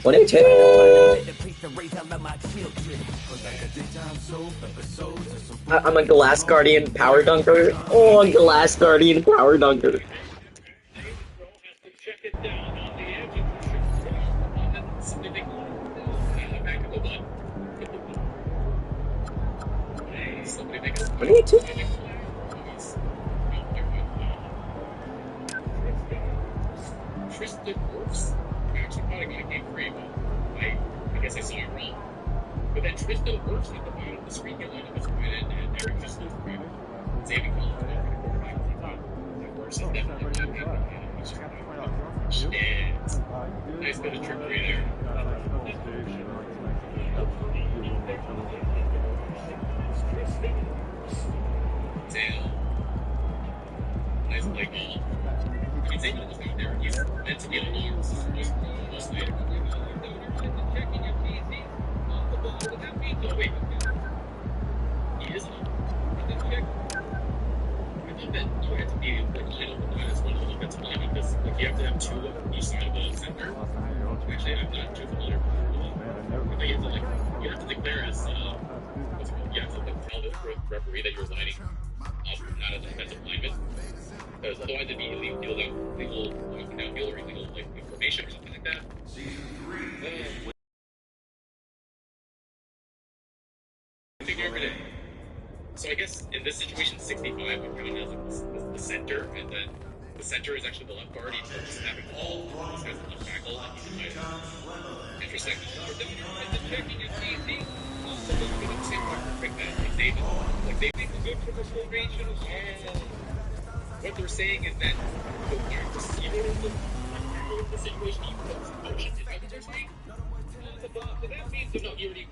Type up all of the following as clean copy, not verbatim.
22. I'm a Glass Guardian Power Dunker. Oh, a Glass Guardian Power Dunker. Tristan Wirfs. I actually thought I got game free, but I guess I saw it wrong. But then Tristan Wirfs at the bottom of the screen, he lined up his credit, and Eric just looks credit. Xavier Collins is the quarterback. Wirfs is definitely good. Shit. Nice bit of trickery there. Damn. Nice play call. He's able to just out there. He's meant to be on arms. Most later. Checking your PC off the ball. Would that mean? Oh, wait. He is on. Check. I thought that you had to be line up as one of the offensive linemen because you have to have two on each side of the center. Actually, I'm not too familiar with it. You have to declare as what's it called? You have to tell the referee that you're lining up, not as a defensive lineman. Because otherwise it'd be illegal downfield or illegal information or something like that. Every day. So I guess in this situation, 65 would count as the center, and then the center is actually the left guard. He's just snapping the ball. This guy's the left tackle, and he's the right. Interesting. And then checking his PC. Like they make a good for the formation. What they're saying is that the wide receiver in the situation you put motion. Is that what they're saying? So that means he's already.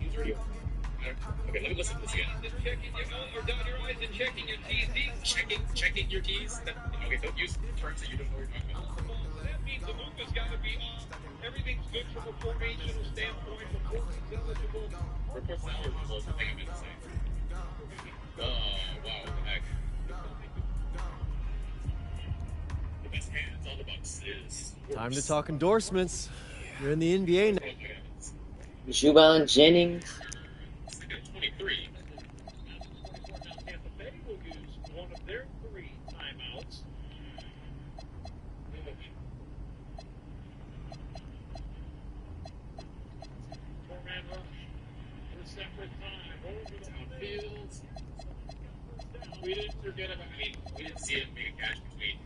Okay, let me listen to this again. Checking or down your eyes and checking your T's. Checking your T's. Okay, don't use terms that you don't know what you're talking about. So that means the move has got to be everything's good from a formational standpoint. Reports eligible. Reports eligible is the thing I meant to say. Oh, wow, what the heck. The best hands on the Bucks is time to talk endorsements. You're in the NBA now. Juban Jennings. 23. Tampa Bay will use one of their 3 timeouts. Four-man rush for a separate time over the fields. We didn't forget about. We didn't see it make a catch between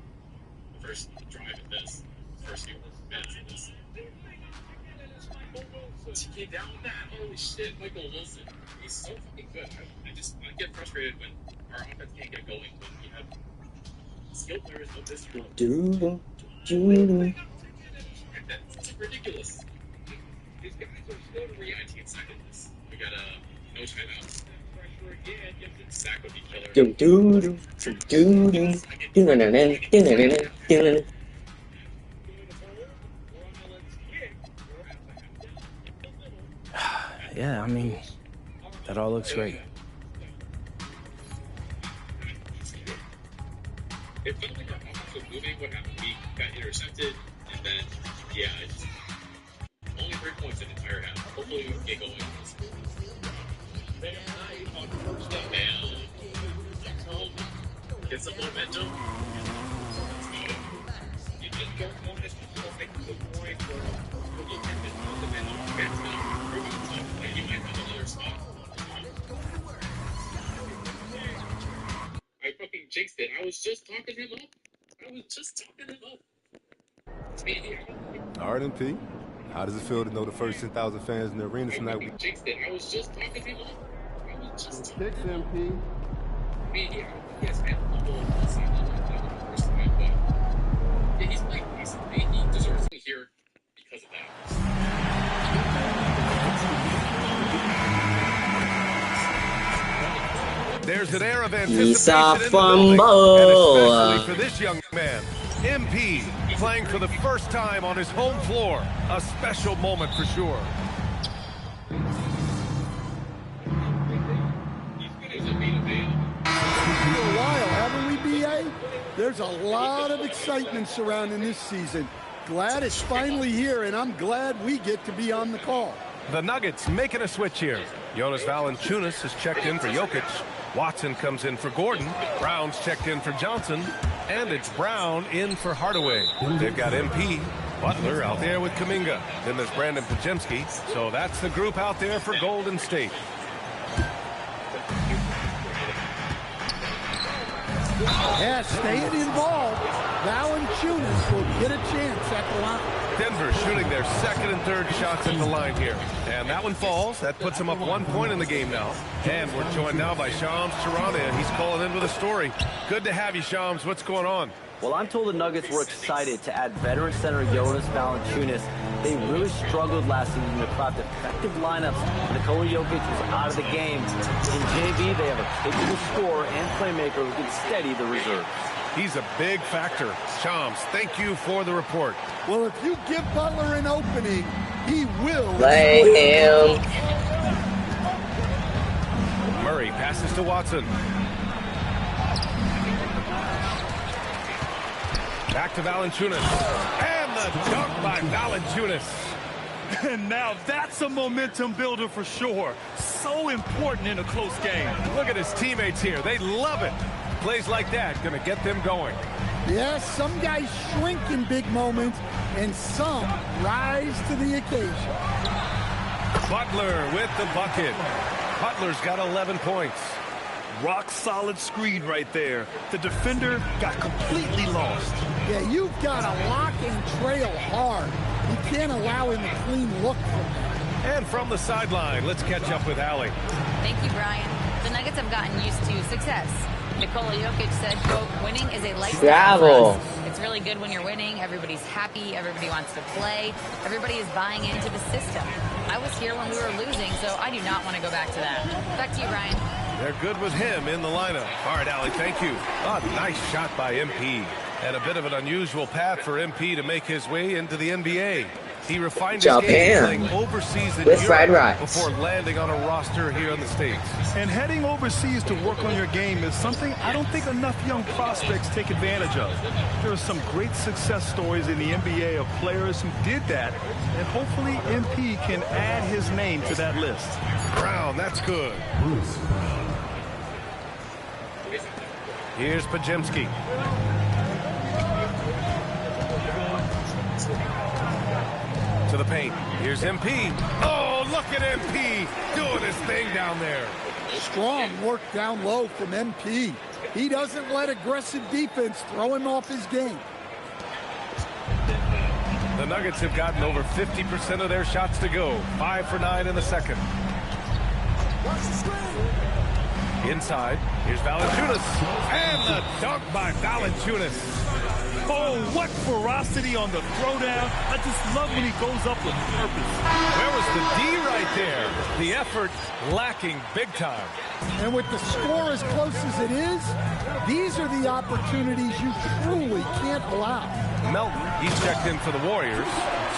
the first drive and this first few minutes of this. TK down that. Holy shit, Michael Wilson. He's so fucking good. I get frustrated when our offense can't get going when we have skilled players of this year. It's ridiculous. These guys are still 3-19 seconds. We got no timeouts. Pressure again. Sack would be killer. Yeah, I mean, that all looks great. It felt like our offense was moving. What happened? We got intercepted, and then, yeah, it's only 3 points in the entire half. Hopefully we can get going. On first down, get some momentum. You just don't want us to make the point where you can put them in on defense now. You might have another spot. I fucking jinxed it. I was just talking him up. All right, MP. How does it feel to know the first 10,000 fans in the arena tonight? I jinxed it. I was just talking him up. Kicks, MP. Yes, man. Yeah, he's playing decently. He deserves to be here because of that. There's an air of anticipation He's a in the fumble. building, and especially for this young man. MP playing for the first time on his home floor. A special moment for sure. For a while, haven't we, BA? There's a lot of excitement surrounding this season. Glad it's finally here, and I'm glad we get to be on the call. The Nuggets making a switch here. Jonas Valanciunas is checked in for Jokic. Watson comes in for Gordon. Brown's checked in for Johnson. And it's Brown in for Hardaway. They've got MP. Butler out there with Kuminga. Then there's Brandon Pajemski. So that's the group out there for Golden State. Yeah, staying involved. Valanciunas will get a chance at the line. Denver shooting their second and third shots at the line here. And that one falls. That puts them up 1 point in the game now. And we're joined now by Shams Charania. He's calling in with a story. Good to have you, Shams. What's going on? Well, I'm told the Nuggets were excited to add veteran center Jonas Valanciunas. They really struggled last season to craft effective lineups. Nikola Jokic was out of the game. In JV, they have a capable scorer and playmaker who can steady the reserves. He's a big factor. Shams, thank you for the report. Well, if you give Butler an opening, he will. Play him. Murray passes to Watson. Back to Valanciunas. And the dunk by Valanciunas. And now that's a momentum builder for sure. So important in a close game. Look at his teammates here. They love it. Plays like that going to get them going. Yes, some guys shrink in big moments, and some rise to the occasion. Butler with the bucket. Butler's got 11 points. Rock solid screen right there. The defender got completely lost. Yeah, you've got to lock and trail hard. You can't allow him a clean look from that. And from the sideline, let's catch up with Allie. Thank you, Brian. The Nuggets have gotten used to success. Nikola Jokic said, quote, winning is a lifestyle for us. It's really good when you're winning. Everybody's happy. Everybody wants to play. Everybody is buying into the system. I was here when we were losing, so I do not want to go back to that. Back to you, Brian. They're good with him in the lineup. All right, Allie, thank you. A nice shot by MP. And a bit of an unusual path for MP to make his way into the NBA. He refined his game playing overseas in Europe before landing on a roster here in the States. And heading overseas to work on your game is something I don't think enough young prospects take advantage of. There are some great success stories in the NBA of players who did that, and hopefully MP can add his name to that list. Brown, that's good. Here's Pajemski. To the paint. Here's MP. Oh, look at MP doing his thing down there. Strong work down low from MP. He doesn't let aggressive defense throw him off his game. The Nuggets have gotten over 50% of their shots to go. 5 for 9 in the second. Inside. Here's Valanciunas. And the dunk by Valanciunas. Oh, what ferocity on the throwdown. I just love when he goes up with purpose. Where was the D right there? The effort lacking big time. And with the score as close as it is, these are the opportunities you truly can't allow. Melton, he's checked in for the Warriors.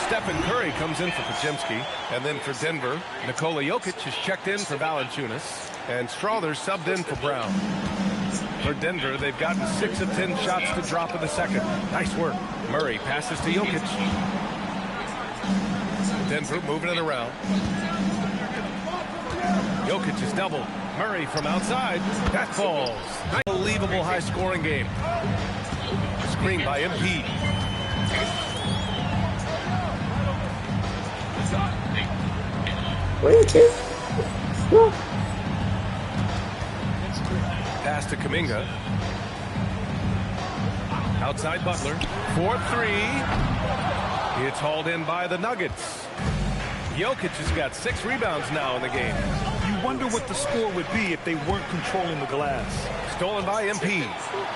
Stephen Curry comes in for Pajemski. And then for Denver, Nikola Jokic is checked in for Valanciunas. And Strawther's subbed in for Brown. For Denver, they've gotten 6 of 10 shots to drop in the second. Nice work. Murray passes to Jokic. Denver moving it around. Jokic is doubled. Murray from outside. That falls. Unbelievable high-scoring game. Screen by MP. Pass to Kuminga. Outside Butler. 4-3. It's hauled in by the Nuggets. Jokic has got 6 rebounds now in the game. You wonder what the score would be if they weren't controlling the glass. Stolen by MP.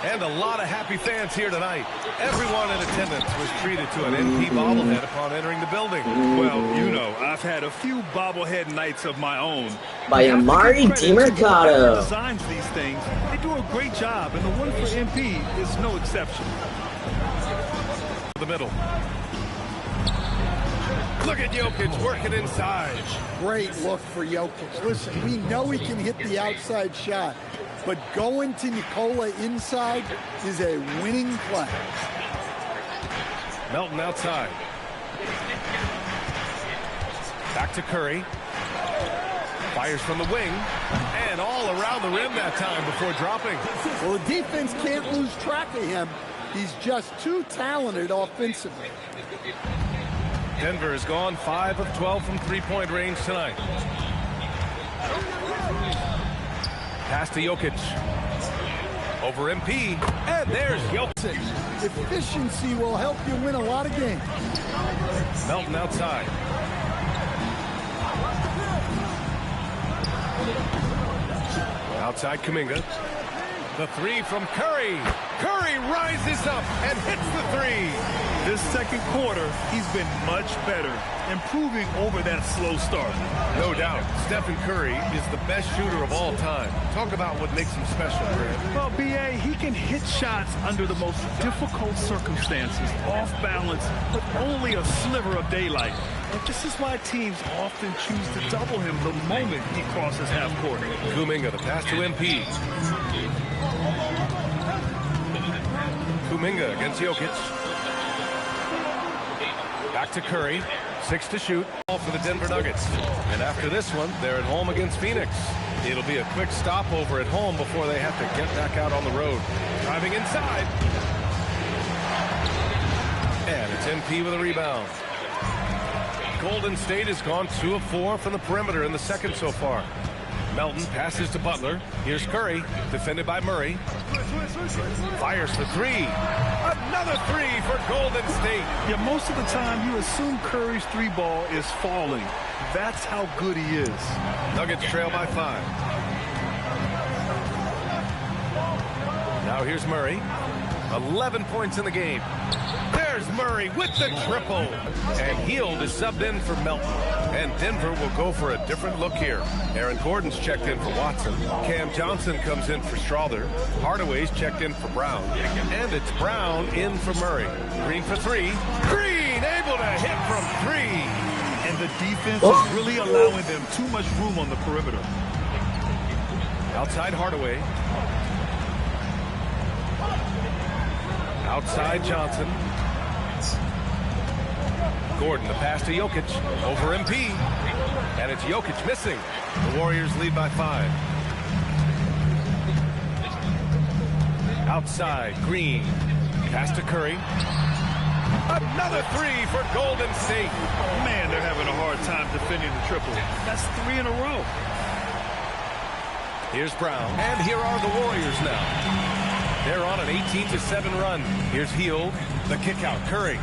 And a lot of happy fans here tonight. Everyone in attendance was treated to an MP bobblehead upon entering the building. Well, you know, I've had a few bobblehead nights of my own. By Amari DiMercato. Designs these things. They do a great job, and the one for MP is no exception. The middle. Look at Jokic working inside. Great look for Jokic. Listen, we know he can hit the outside shot, but going to Nikola inside is a winning play. Melton outside. Back to Curry. Fires from the wing. And all around the rim that time before dropping. Well, the defense can't lose track of him. He's just too talented offensively. Denver has gone 5 of 12 from three-point range tonight. Pass to Jokic. Over MP. And there's Jokic. Efficiency will help you win a lot of games. Melton outside. Outside Kuminga. The three from Curry. Curry rises up and hits the three. This second quarter, he's been much better, improving over that slow start. No doubt, Stephen Curry is the best shooter of all time. Talk about what makes him special, Grant. Well, B.A., he can hit shots under the most difficult circumstances, off balance, with only a sliver of daylight. And this is why teams often choose to double him the moment he crosses half court. Kuminga, the pass to MP. Kuminga against Jokic. Back to Curry. 6 to shoot. All for the Denver Nuggets. And after this one, they're at home against Phoenix. It'll be a quick stopover at home before they have to get back out on the road. Driving inside. And it's MP with a rebound. Golden State has gone 2 of 4 from the perimeter in the second so far. Melton passes to Butler. Here's Curry, defended by Murray. Fires for three. Another three for Golden State. Yeah, most of the time you assume Curry's three ball is falling. That's how good he is. Nuggets trail by 5. Now here's Murray. 11 points in the game. There's Murray with the triple. And Hield is subbed in for Melton. And Denver will go for a different look here. Aaron Gordon's checked in for Watson. Cam Johnson comes in for Strawther. Hardaway's checked in for Brown. And it's Brown in for Murray. Green for three. Green able to hit from three. And the defense is really allowing them too much room on the perimeter. Outside Hardaway. Outside Johnson. Gordon, the pass to Jokic. Over MP. And it's Jokic missing. The Warriors lead by 5. Outside, Green. Pass to Curry. Another three for Golden State. Man, they're having a hard time defending the triple. That's 3 in a row. Here's Brown. And here are the Warriors now. They're on an 18-7 run. Here's Hield. The kick out. Curry.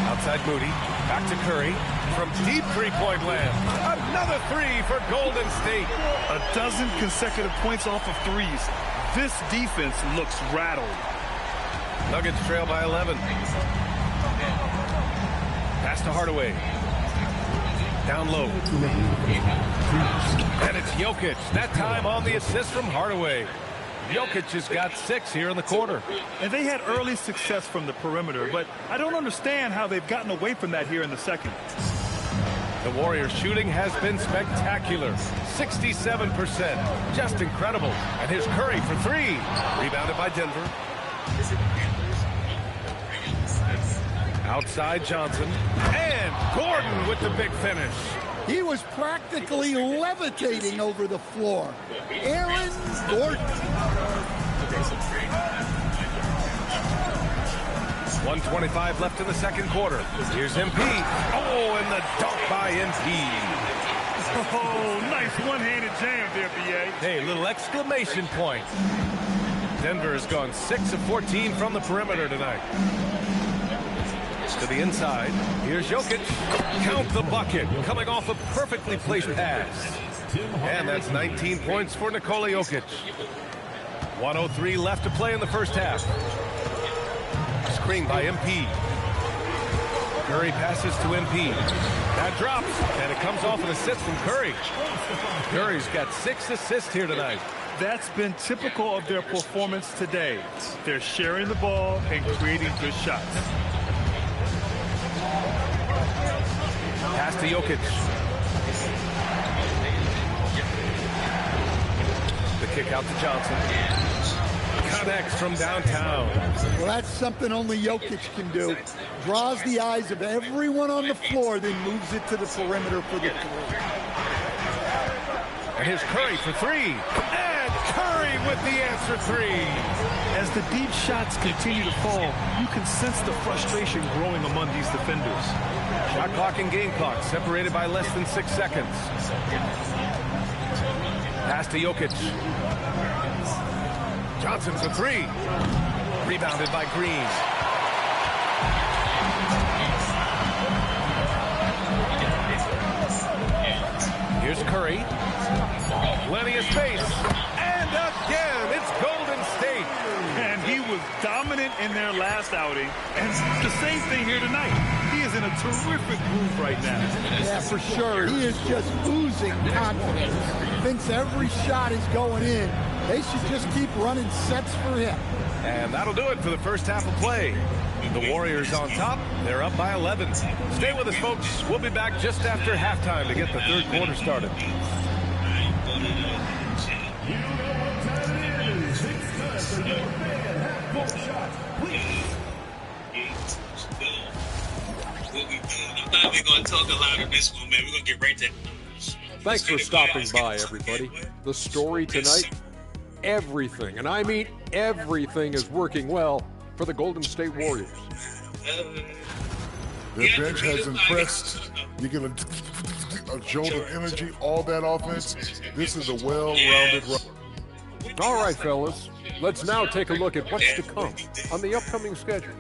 Outside Moody. Back to Curry. From deep three-point land. Another three for Golden State. A dozen consecutive points off of threes. This defense looks rattled. Nuggets trail by 11. Pass to Hardaway. Down low. And it's Jokic. That time on the assist from Hardaway. Jokic has got 6 here in the quarter. And they had early success from the perimeter, but I don't understand how they've gotten away from that here in the second. The Warriors' shooting has been spectacular. 67%. Just incredible. And here's Curry for three. Rebounded by Denver. Outside Johnson. And Gordon with the big finish. He was practically levitating over the floor. Aaron Gordon. 1:25 left in the second quarter. Here's MP. Oh, and the dunk by MP. Oh, nice one-handed jam there, B.A. Hey, little exclamation point. Denver has gone 6 of 14 from the perimeter tonight. To the inside. Here's Jokic. Count the bucket. Coming off a perfectly placed pass. And that's 19 points for Nikola Jokic. 1:03 left to play in the first half. Screen by MP. Curry passes to MP. That drops, and it comes off an assist from Curry. Curry's got 6 assists here tonight. That's been typical of their performance today. They're sharing the ball and creating good shots. Pass to Jokic. The kick out to Johnson. Connects from downtown. Well, that's something only Jokic can do. Draws the eyes of everyone on the floor, then moves it to the perimeter for the three. And here's Curry for three. And Curry with the answer three. As the deep shots continue to fall, you can sense the frustration growing among these defenders. Shot clock and game clock separated by less than 6 seconds. Pass to Jokic. Johnson for three. Rebounded by Green. Here's Curry. Plenty of space. And again, it's Golden State. And he was dominant in their last outing. And the same thing here tonight. He is in a terrific groove right now. Yeah, for sure. He is just oozing confidence. Thinks every shot is going in. They should just keep running sets for him. And that'll do it for the first half of play. The Warriors on top. They're up by 11. Stay with us, folks. We'll be back just after halftime to get the third quarter started. I'm not even going to talk a lot on this one, man. We're going to get right to it. Thanks for stopping by, everybody. The story tonight, everything, and I mean everything, is working well for the Golden State Warriors. Their bench has impressed. You get a jolt of energy, all that offense. This is a well-rounded run. All right, fellas, let's now take a look at what's to come on the upcoming schedule.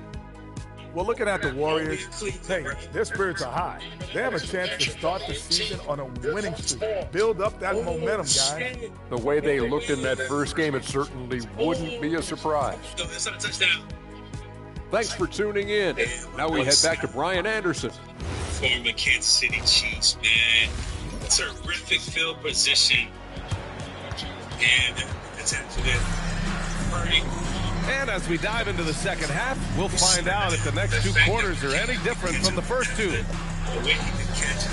Well, looking at the Warriors, hey, their spirits are high. They have a chance to start the season on a winning streak. Build up that momentum, guys. The way they looked in that first game, it certainly wouldn't be a surprise. Thanks for tuning in. Now we head back to Brian Anderson. Former Kansas City Chiefs, man. Terrific field position. And attention to Purdy. And as we dive into the second half, we'll find out if the next two quarters are any different from the first two. The way he can catch it.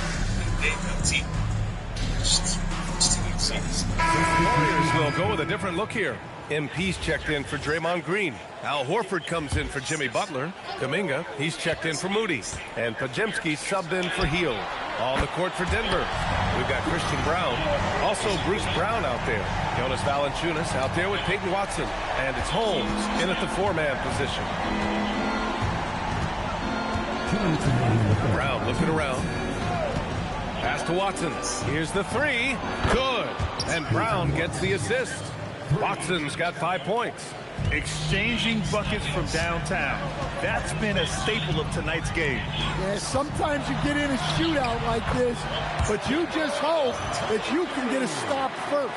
Warriors will go with a different look here. MP's checked in for Draymond Green. Al Horford comes in for Jimmy Butler. Kuminga, he's checked in for Moody. And Podziemski subbed in for Hield. On the court for Denver, we've got Christian Brown. Also Bruce Brown out there. Jonas Valanciunas out there with Peyton Watson. And it's Holmes in at the four-man position. Brown looking around. Pass to Watson. Here's the three. Good. And Brown gets the assist. Watson's got 5 points. Exchanging buckets from downtown. That's been a staple of tonight's game. Yeah, sometimes you get in a shootout like this, but you just hope that you can get a stop first.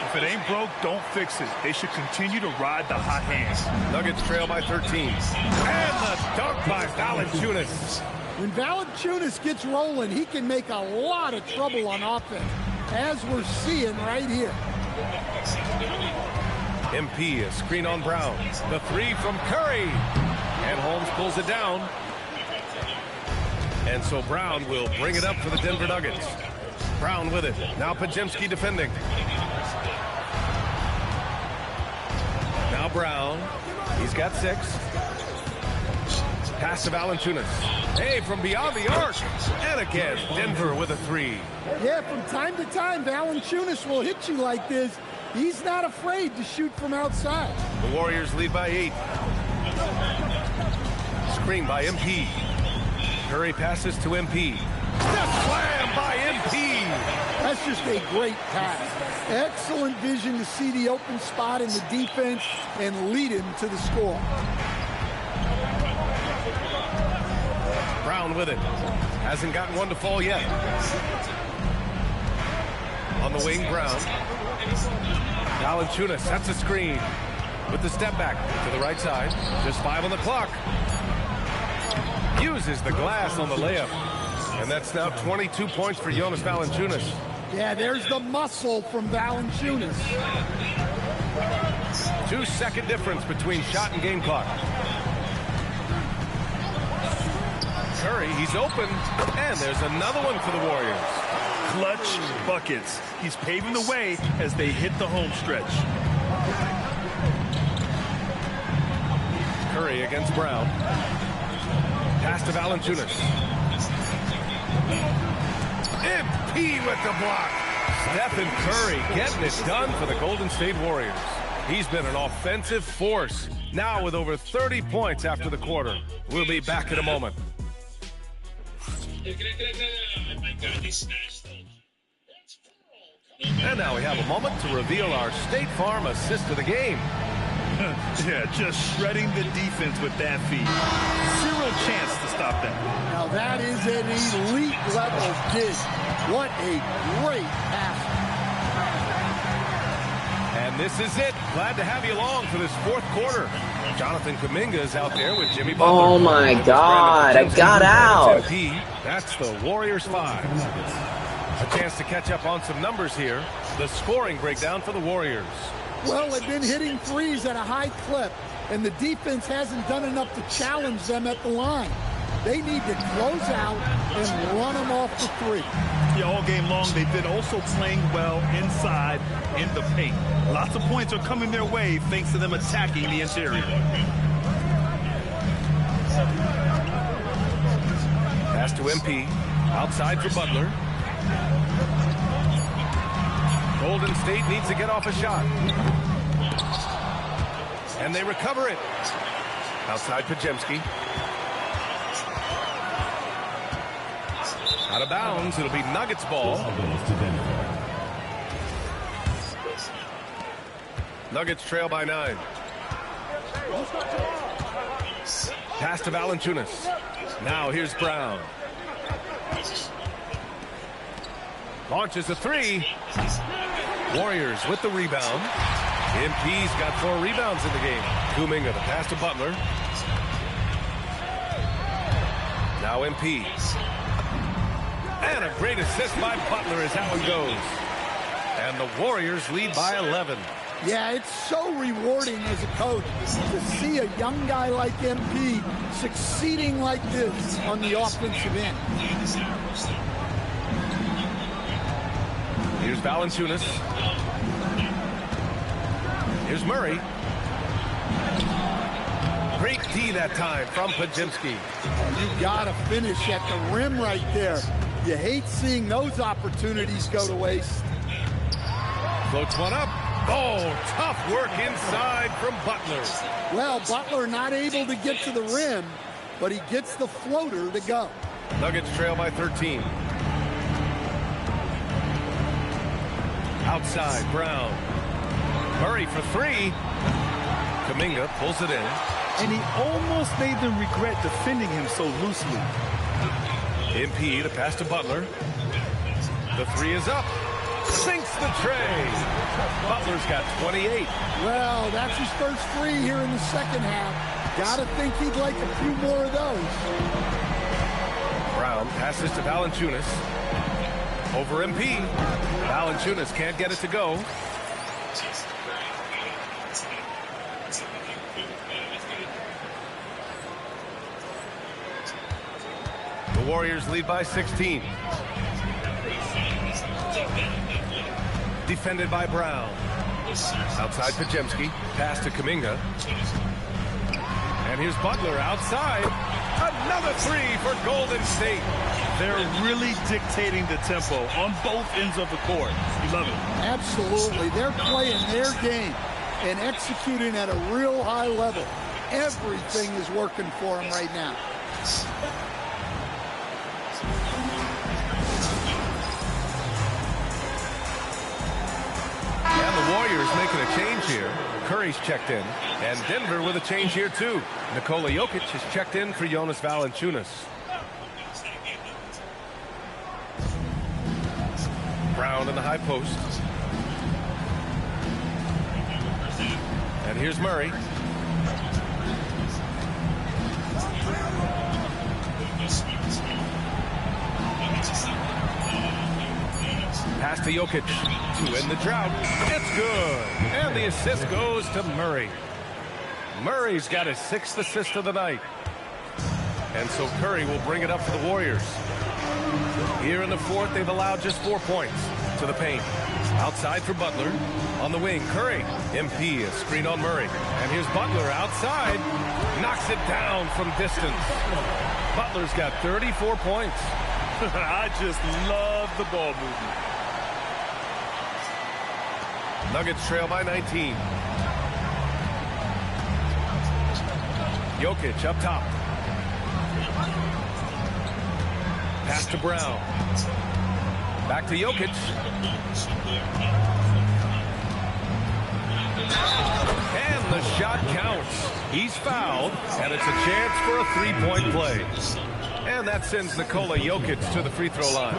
If it ain't broke, don't fix it. They should continue to ride the hot hands. Nuggets trail by 13. And the dunk by Valanciunas. When Valanciunas gets rolling, he can make a lot of trouble on offense, as we're seeing right here. MP, a screen on Brown. The three from Curry. And Holmes pulls it down. And so Brown will bring it up for the Denver Nuggets. Brown with it. Now Podziemski defending. Now Brown. He's got 6. Pass to Valanciunas. Hey, from beyond the arc. And again, Denver with a 3. Yeah, from time to time, Valanciunas will hit you like this. He's not afraid to shoot from outside. The Warriors lead by 8. Screen by MP. Curry passes to MP. Step slam by MP. That's just a great pass. Excellent vision to see the open spot in the defense and lead him to the score. Brown with it. Hasn't gotten one to fall yet. On the wing, Brown. Valanciunas sets a screen with the step back to the right side. Just 5 on the clock. Uses the glass on the layup. And that's now 22 points for Jonas Valanciunas. Yeah, there's the muscle from Valanciunas. 2-second difference between shot and game clock. Curry, he's open. And there's another one for the Warriors. Clutch buckets. He's paving the way as they hit the home stretch. Curry against Brown. Pass to Valanciunas. MP with the block. Stephen Curry getting it done for the Golden State Warriors. He's been an offensive force, now with over 30 points after the quarter. We'll be back in a moment. And now we have a moment to reveal our State Farm assist of the game. Yeah, just shredding the defense with that feed. Zero chance to stop that. Now that is an elite level dig. What a great pass. And this is it. Glad to have you along for this fourth quarter. Jonathan Kuminga is out there with Jimmy Butler. Oh my God, I got out. That's the Warriors 5. A chance to catch up on some numbers here. The scoring breakdown for the Warriors. Well, they've been hitting threes at a high clip, and the defense hasn't done enough to challenge them at the line. They need to close out and run them off the three. Yeah, all game long, they've been also playing well inside in the paint. Lots of points are coming their way thanks to them attacking the interior. Pass to MP. Outside for Butler. Golden State needs to get off a shot. And they recover it. Outside Pajemski. Out of bounds. It'll be Nuggets ball. Nuggets trail by 9. Pass to Valanciunas. Now here's Brown. Launches a three. Warriors with the rebound. MP's got 4 rebounds in the game. Kuminga, the pass to Butler. Now MP. And a great assist by Butler is how it goes. And the Warriors lead by 11. Yeah, it's so rewarding as a coach to see a young guy like MP succeeding like this on the offensive end. Here's Valanciunas. Here's Murray. Great D that time from Pajemski. You gotta finish at the rim right there. You hate seeing those opportunities go to waste. Floats one up. Oh, tough work inside from Butler. Well, Butler not able to get to the rim, but he gets the floater to go. Nuggets trail by 13. Outside, Brown. Murray for 3. Kuminga pulls it in. And he almost made them regret defending him so loosely. MP to pass to Butler. The 3 is up. Sinks the tray. Butler's got 28. Well, that's his first 3 here in the second half. Gotta think he'd like a few more of those. Brown passes to Valanciunas. Over MP. Valanciunas can't get it to go. The Warriors lead by 16. Defended by Brown. Outside Pajemski. Pass to Kuminga. And here's Butler outside. Another 3 for Golden State. They're really dictating the tempo on both ends of the court. You love it. Absolutely. They're playing their game and executing at a real high level. Everything is working for them right now. And the Warriors making a change here. Curry's checked in. And Denver with a change here too. Nikola Jokic is checked in for Jonas Valanciunas. Brown in the high post. And here's Murray. Pass to Jokic to end the drought. It's good. And the assist goes to Murray. Murray's got his 6th assist of the night. And so Curry will bring it up for the Warriors. Here in the 4th, they've allowed just 4 points. to the paint. Outside for Butler. On the wing, Curry. MP, a screen on Murray. And here's Butler outside. Knocks it down from distance. Butler's got 34 points. I just love the ball movement. Nuggets trail by 19. Jokic up top. Pass to Brown. Back to Jokic. And the shot counts. He's fouled, and it's a chance for a three-point play. And that sends Nikola Jokic to the free throw line.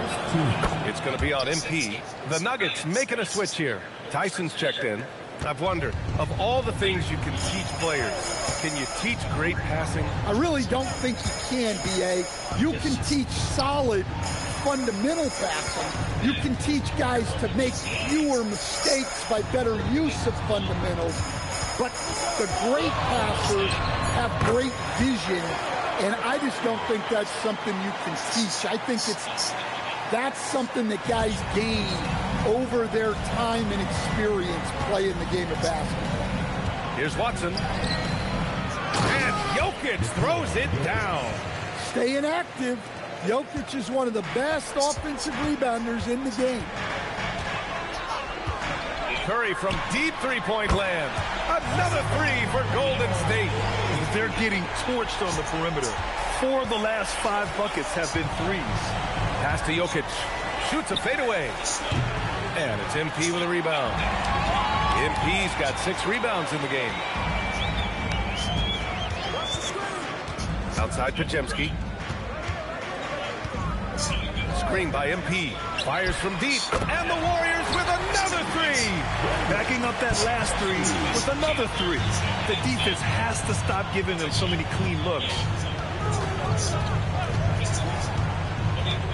It's going to be on MP. The Nuggets making a switch here. Tyson's checked in. I've wondered, of all the things you can teach players, can you teach great passing? I really don't think you can, B.A. You can teach solid, fundamental passing. You can teach guys to make fewer mistakes by better use of fundamentals. But the great passers have great vision, and I just don't think that's something you can teach. I think that's something that guys gain over their time and experience playing the game of basketball. Here's Watson. And Jokic throws it down. Staying active. Jokic is one of the best offensive rebounders in the game. Curry from deep three-point land. Another three for Golden State. They're getting torched on the perimeter. 4 of the last 5 buckets have been threes. Pass to Jokic. Shoots a fadeaway. And it's MP with a rebound. MP's got 6 rebounds in the game. Outside Pajemski. Screen by MP. Fires from deep. And the Warriors with another three. Backing up that last three with another three. The defense has to stop giving them so many clean looks.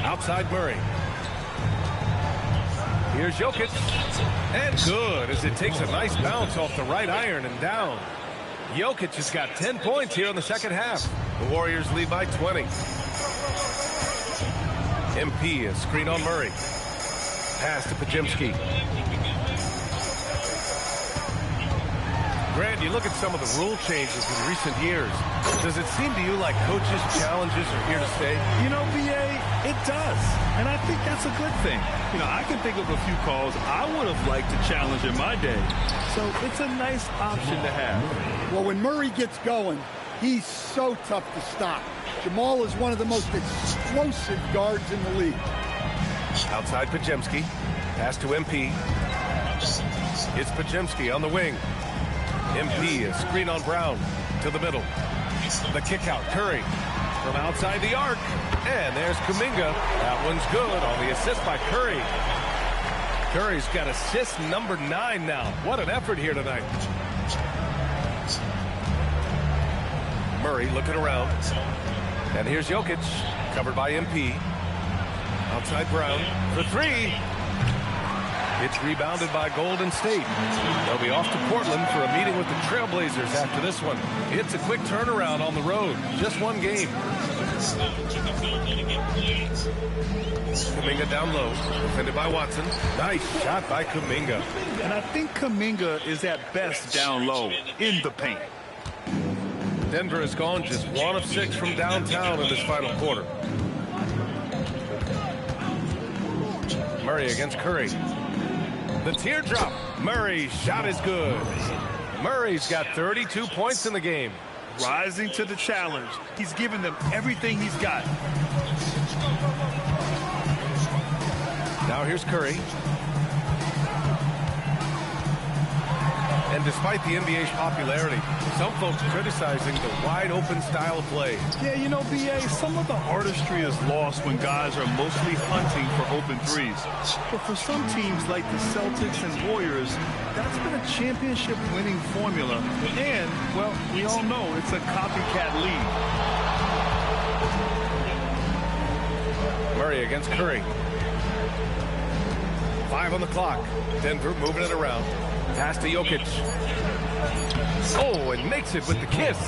Outside Murray. Here's Jokic. And good as it takes a nice bounce off the right iron and down. Jokic has got 10 points here in the second half. The Warriors lead by 20. MP, a screen on Murray. Pass to Pajemski. Grant, you look at some of the rule changes in recent years. Does it seem to you like coaches' challenges are here to stay? You know, B.A., it does. And I think that's a good thing. You know, I can think of a few calls I would have liked to challenge in my day. So it's a nice option to have. Well, when Murray gets going, he's so tough to stop. Jamal is one of the most explosive guards in the league. Outside Pajemski. Pass to MP. It's Pajemski on the wing. MP, a screen on Brown to the middle. The kick out, Curry from outside the arc. And there's Kuminga. That one's good on the assist by Curry. Curry's got assist number 9 now. What an effort here tonight. Murray looking around. And here's Jokic, covered by MP. Outside Brown for 3. It's rebounded by Golden State. They'll be off to Portland for a meeting with the Trailblazers after this one. It's a quick turnaround on the road. Just one game. Kuminga down low. Defended by Watson. Nice shot by Kuminga. And I think Kuminga is at best down low in the paint. Denver has gone just 1 of 6 from downtown in this final quarter. Murray against Curry. The teardrop. Murray's shot is good. Murray's got 32 points in the game. Rising to the challenge. He's given them everything he's got. Now here's Curry. And despite the NBA's popularity, some folks criticizing the wide-open style of play. Yeah, you know, B.A., some of the artistry is lost when guys are mostly hunting for open threes. But for some teams like the Celtics and Warriors, that's been a championship-winning formula. And, well, we all know it's a copycat league. Murray against Curry. 5 on the clock. Denver moving it around. Pass to Jokic. Oh, and makes it with the kiss.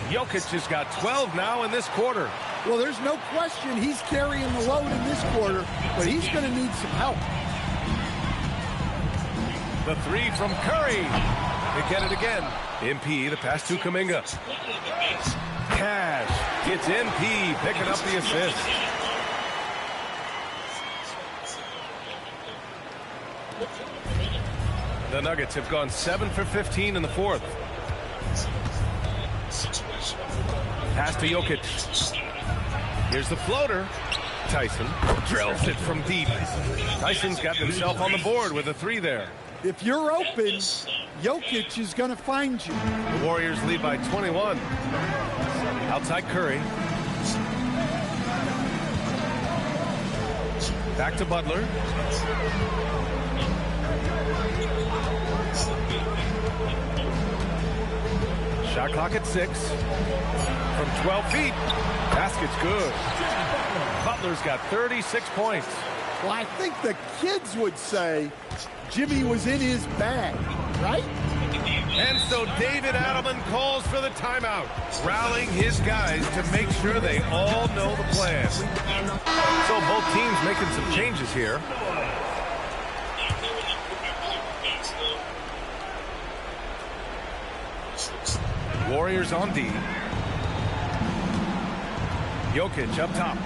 Jokic has got 12 now in this quarter. Well, there's no question he's carrying the load in this quarter, but he's going to need some help. The three from Curry. They get it again. MP, the pass to Kuminga. Cash gets MP, picking up the assist. The Nuggets have gone 7 for 15 in the fourth. Pass to Jokic. Here's the floater. Tyson drills it from deep. Tyson's got himself on the board with a three there. If you're open, Jokic is going to find you. The Warriors lead by 21. Outside Curry. Back to Butler. Shot clock at 6. From 12 feet. Basket's good. Butler's got 36 points. Well, I think the kids would say Jimmy was in his bag, right? And so David Adelman calls for the timeout, rallying his guys to make sure they all know the plan. So both teams making some changes here. Warriors on D. Jokic up top.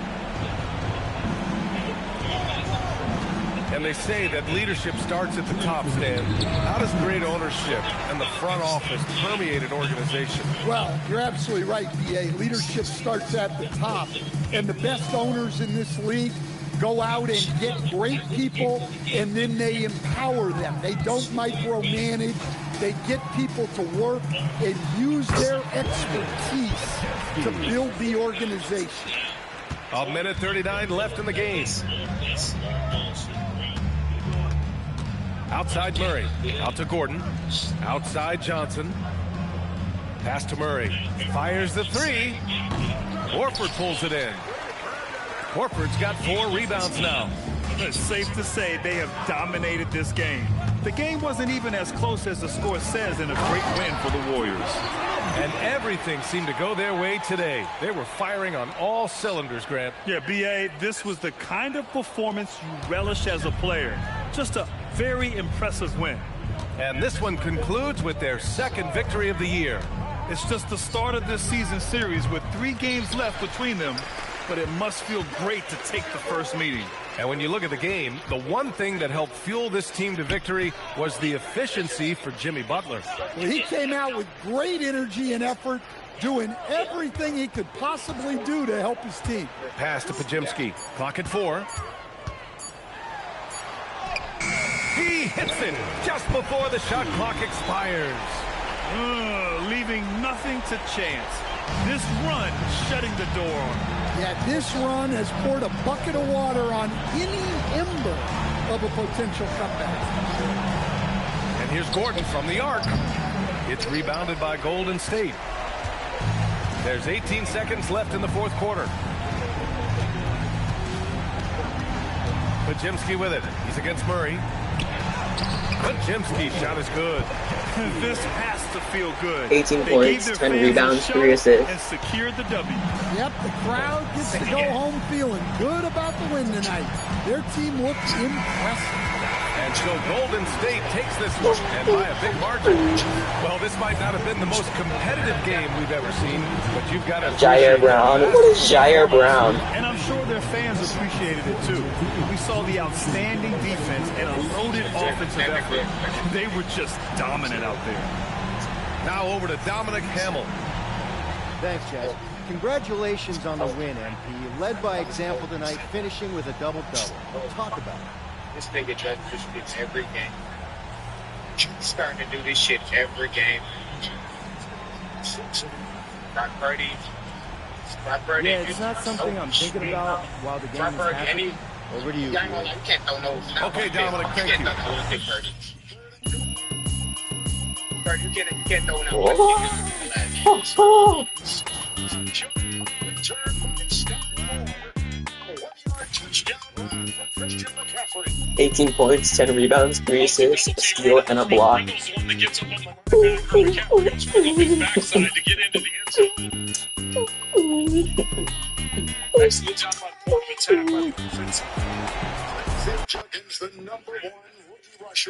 And they say that leadership starts at the top, Stan. How does great ownership and the front office permeate an organization? Well, you're absolutely right, B.A. Leadership starts at the top. And the best owners in this league go out and get great people, and then they empower them. They don't micromanage. They get people to work and use their expertise to build the organization. A minute 39 left in the game. Outside Murray. Out to Gordon. Outside Johnson. Pass to Murray. Fires the three. Horford pulls it in. Horford's got 4 rebounds now. It's safe to say they have dominated this game. The game wasn't even as close as the score says in a great win for the Warriors. And everything seemed to go their way today. They were firing on all cylinders, Grant. Yeah, B.A., this was the kind of performance you relish as a player. Just a very impressive win. And this one concludes with their second victory of the year. It's just the start of this season series with 3 games left between them, but it must feel great to take the first meeting. And when you look at the game, the one thing that helped fuel this team to victory was the efficiency for Jimmy Butler. Well, he came out with great energy and effort, doing everything he could possibly do to help his team. Pass to Pajimski. Clock at 4. He hits it just before the shot clock expires. Leaving nothing to chance. This run shutting the door on him. Yeah, this run has poured a bucket of water on any ember of a potential comeback. And here's Gordon from the arc. It's rebounded by Golden State. There's 18 seconds left in the fourth quarter. Pajimski with it. He's against Murray. Pajimski's shot is good. This has to feel good. 18 points, 10 rebounds, 3 assists. And secured the W. Yep, the crowd gets to go home feeling good about the win tonight. Their team looks impressive. And so Golden State takes this one, and by a big margin. Well, this might not have been the most competitive game we've ever seen, but you've got to Jair Brown. What is Jair Brown? And I'm sure their fans appreciated it too. We saw the outstanding defense and a loaded offensive effort. They were just dominant out there. Now over to Dominic Hamill. Thanks, Chaz. Congratulations on the win, MP. You led by example tonight, finishing with a double-double. Talk about it. This nigga does this shit every game. Starting to do this shit every game. Brock Purdy. Yeah, it's not something I'm thinking about while the game is happening. Over to you. Okay, Dominic, thank you. You can't throw Oh. 18 points, 10 rebounds, 3 assists, a steal, and a block.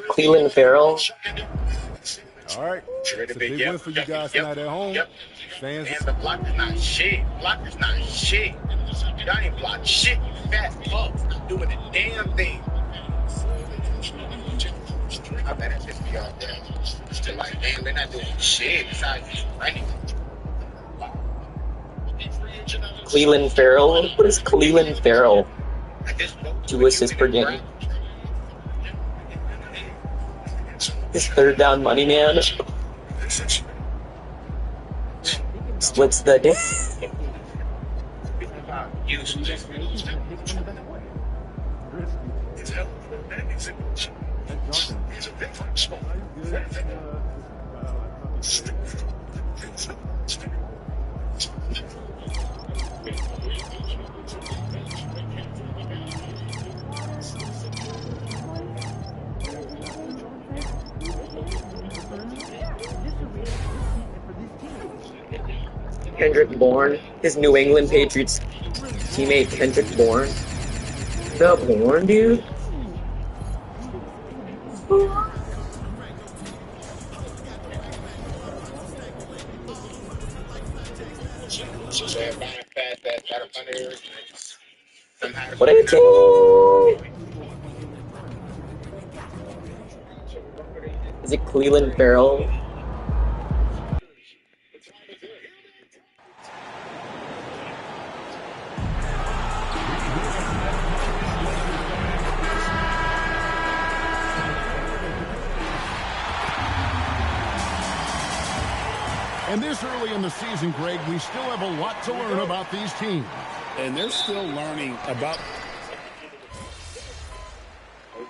Cleveland Farrell. All right. It's a big win for you guys tonight at home. Fans. And the block is not shit. Block is not shit. Y'all ain't block shit. Fat fucks not doing a damn thing. I bet it pissed me off there. Still like, damn, they're not doing shit besides just running. Cleveland Farrell. What is Cleveland Farrell? 2 assists per game. His third down money man. Splits the day. Kendrick Bourne, his New England Patriots teammate Kendrick Bourne. The Bourne dude? What a team! Is it Cleveland Farrell? And this early in the season, Greg, we still have a lot to learn about these teams. And they're still learning about... For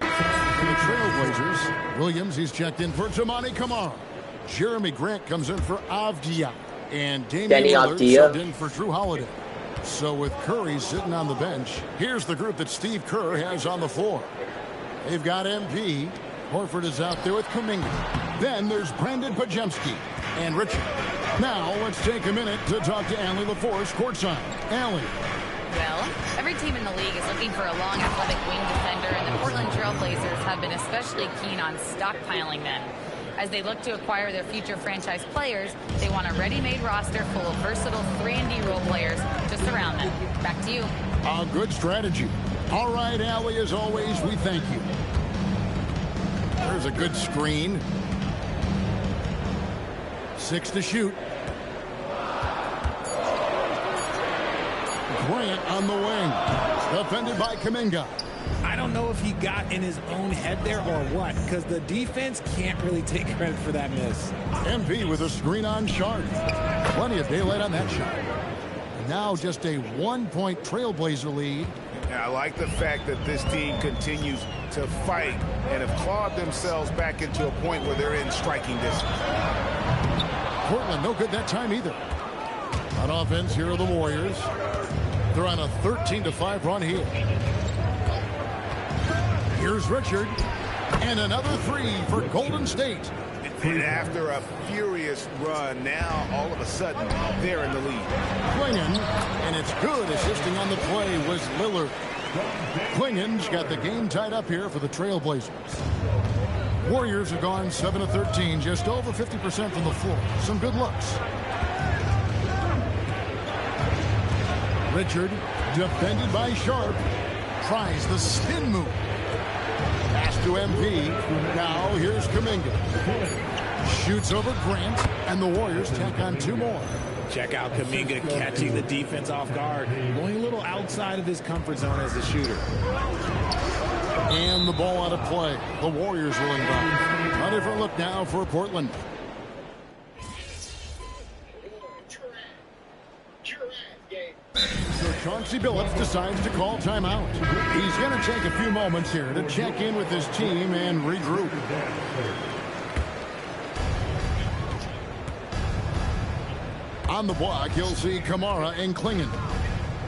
the Trailblazers, Williams, he's checked in for Tamani Kamara. Jeremy Grant comes in for Avdia. And Damian Lillard subbed in for Drew Holiday. So with Curry sitting on the bench, here's the group that Steve Kerr has on the floor. They've got MP. Horford is out there with Kuminga. Then there's Brandon Pajemski and Richard. Now let's take a minute to talk to Allie LaForce courtside. Allie. Well, every team in the league is looking for a long, athletic wing defender, and the Portland Trailblazers have been especially keen on stockpiling them. As they look to acquire their future franchise players, they want a ready-made roster full of versatile 3-and-D role players to surround them. Back to you. A good strategy. All right, Allie, as always, we thank you. There's a good screen. 6 to shoot. Grant on the wing. Defended by Kuminga. I don't know if he got in his own head there or what, because the defense can't really take credit for that miss. MP with a screen on Sharp. Plenty of daylight on that shot. And now just a 1-point Trailblazer lead. I like the fact that this team continues to fight and have clawed themselves back into a point where they're in striking distance. Portland no good that time either. On offense, here are the Warriors. They're on a 13-5 run here. Here's Richard. And another 3 for Golden State. And after a furious run, now all of a sudden they're in the lead. Klingon, and it's good. Assisting on the play was Lillard. Klingon's got the game tied up here for the Trailblazers. Warriors have gone 7 of 13, just over 50% from the floor. Some good looks. Richard, defended by Sharp, tries the spin move. Pass to MP. Now here's Kuminga. Shoots over Grant, and the Warriors tack on 2 more. Check out Kuminga catching the defense off guard, going a little outside of his comfort zone as a shooter. And the ball out of play. The Warriors will inbound. A different look now for Portland. So Chauncey Billups decides to call timeout. He's going to take a few moments here to check in with his team and regroup. On the block, you'll see Kamara and Klingon.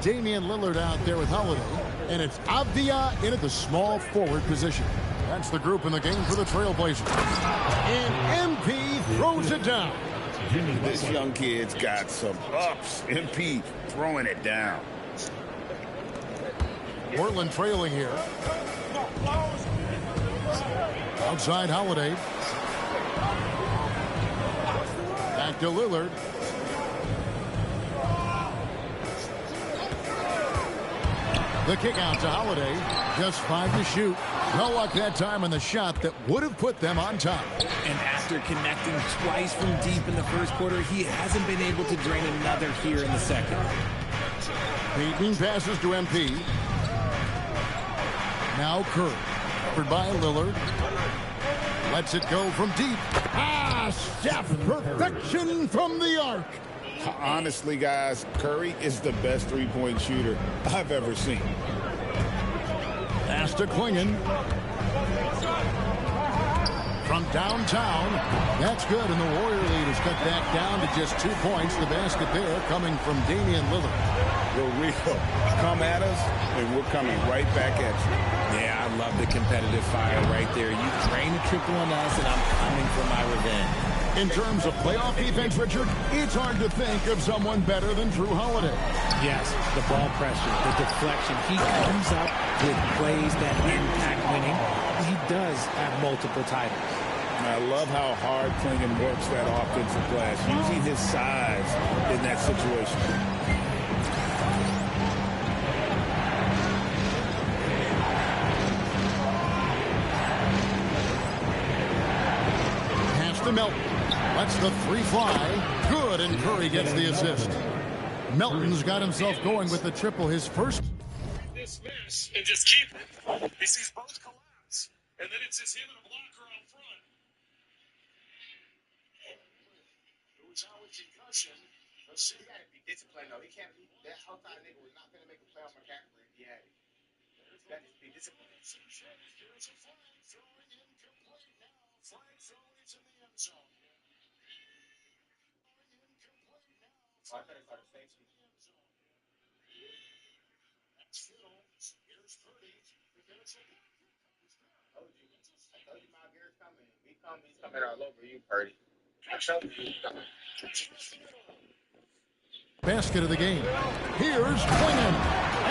Damian Lillard out there with Holiday. And it's Avdia in at the small forward position. That's the group in the game for the Trailblazers. And MP throws it down. This young kid's got some ups. MP throwing it down. Portland trailing here. Outside Holiday. Back to Lillard. The kick out to Holiday. Just 5 to shoot. No luck that time on the shot that would have put them on top. And after connecting twice from deep in the first quarter, he hasn't been able to drain another here in the second. Peyton passes to MP. Now Curry. Covered by Lillard. Lets it go from deep. Steph, perfection from the arc. Honestly, guys, Curry is the best three-point shooter I've ever seen. Pass to Klingon. From downtown. That's good, and the Warrior lead is cut back down to just 2 points. The basket there coming from Damian Lillard. Well, Rico, come at us, and we're coming right back at you. Yeah, I love the competitive fire right there. You drain a triple on us, and I'm coming for my revenge. In terms of playoff defense, Richard, it's hard to think of someone better than Drew Holiday. Yes, the ball pressure, the deflection. He comes up with plays that impact winning. He does have multiple titles. I love how hard Klingon works that offensive glass, using his size in that situation. Pass to Melton. Lets the three fly. Good, and Curry gets the assist. Melton's got himself going with the triple. His first. This mess and just keep it. He sees both collapse, and then it's just him and a blocker out front. It was out with concussion. Let's see. He got to be disciplined, though. He can't be that hostile nigga was not going to make a play on McCaffrey if he had it. He's got to be disciplined. Here's a flag throwing incomplete now. Flag throwing into the end zone. I thought he caught a safety. That's Kittle. Here's Purdy. I told you Miles Garrett's coming. He's coming all over you, Purdy. I told you. Basket of the game. Here's Klingon.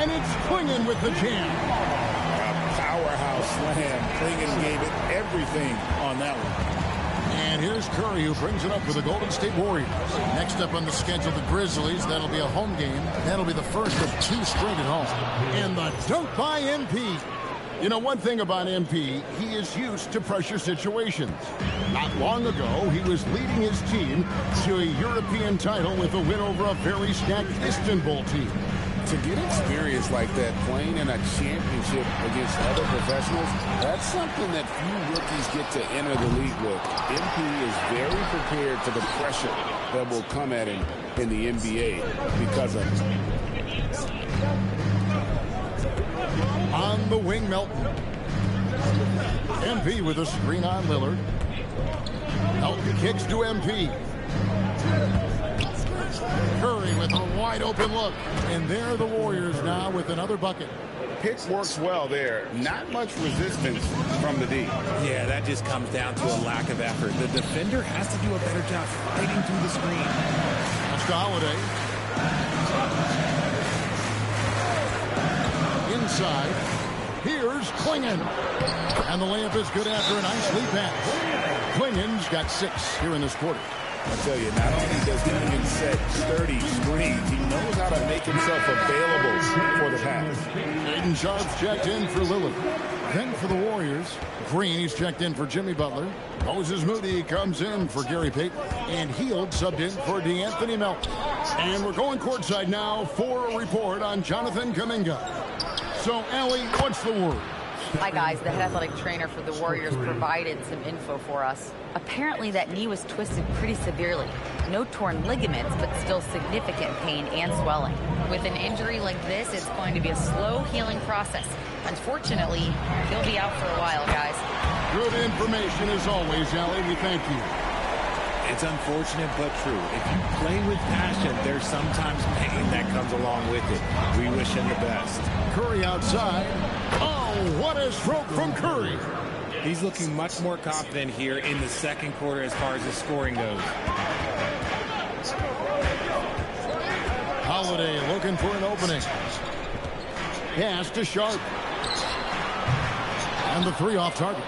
And it's Klingon with the jam. A powerhouse slam. Klingon gave it everything on that one. And here's Curry, who brings it up for the Golden State Warriors. Next up on the schedule, the Grizzlies. That'll be a home game. That'll be the first of 2 straight at home. And the dunk by MP. You know, one thing about MP, he is used to pressure situations. Not long ago, he was leading his team to a European title with a win over a very stacked Istanbul team. To get experience like that, playing in a championship against other professionals, that's something that few rookies get to enter the league with. MP is very prepared for the pressure that will come at him in the NBA because of it. On the wing, Melton. MP with a screen on Lillard. Melton kicks to MP. Curry with a wide open look. And there are the Warriors now with another bucket. Pick works well there. Not much resistance from the D. Yeah, that just comes down to a lack of effort. The defender has to do a better job fighting through the screen. That's to Holiday. Inside. Here's Klingon. And the layup is good after a nice lead pass. Klingon's got 6 here in this quarter. I tell you, not only does Klingon set sturdy screens, he knows how to make himself available for the pass. Aiden Sharp's checked in for Lillard. Then for the Warriors, Green, he's checked in for Jimmy Butler. Moses Moody comes in for Gary Payton. And Hield subbed in for DeAnthony Melton. And we're going courtside now for a report on Jonathan Kuminga. So, Allie, what's the word? Hi guys, the head athletic trainer for the Warriors provided some info for us. Apparently that knee was twisted pretty severely. No torn ligaments, but still significant pain and swelling. With an injury like this, it's going to be a slow healing process. Unfortunately, he'll be out for a while, guys. Good information as always, Allie. We thank you. It's unfortunate but true. If you play with passion, there's sometimes pain that comes along with it. We wish him the best. Curry outside. Oh, what a stroke from Curry. He's looking much more confident here in the second quarter as far as his scoring goes. Holiday looking for an opening. Pass to Sharp. And the 3 off target.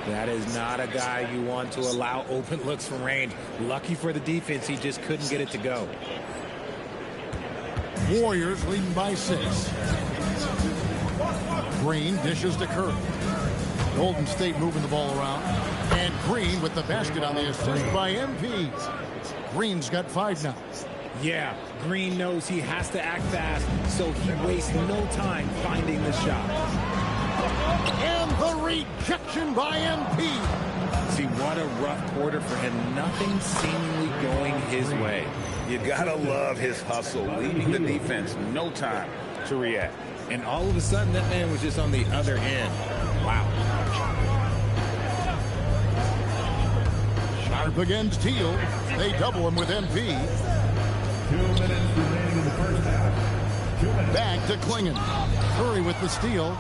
That is not a guy you want to allow open looks from range. Lucky for the defense, he just couldn't get it to go. Warriors leading by 6. Green dishes to Curry. Golden State moving the ball around. And Green with the basket on the assist by MP. Green's got 5 now. Yeah, Green knows he has to act fast, so he wastes no time finding the shot. And the rejection by MP. See, what a rough quarter for him. Nothing seemingly going his way. You gotta love his hustle, leaving the defense no time to react. And all of a sudden, that man was just on the other end. Wow. Sharp against Teal. They double him with MP. 2 minutes remaining in the first half. 2 minutes. Back to Klingon. Curry with the steal.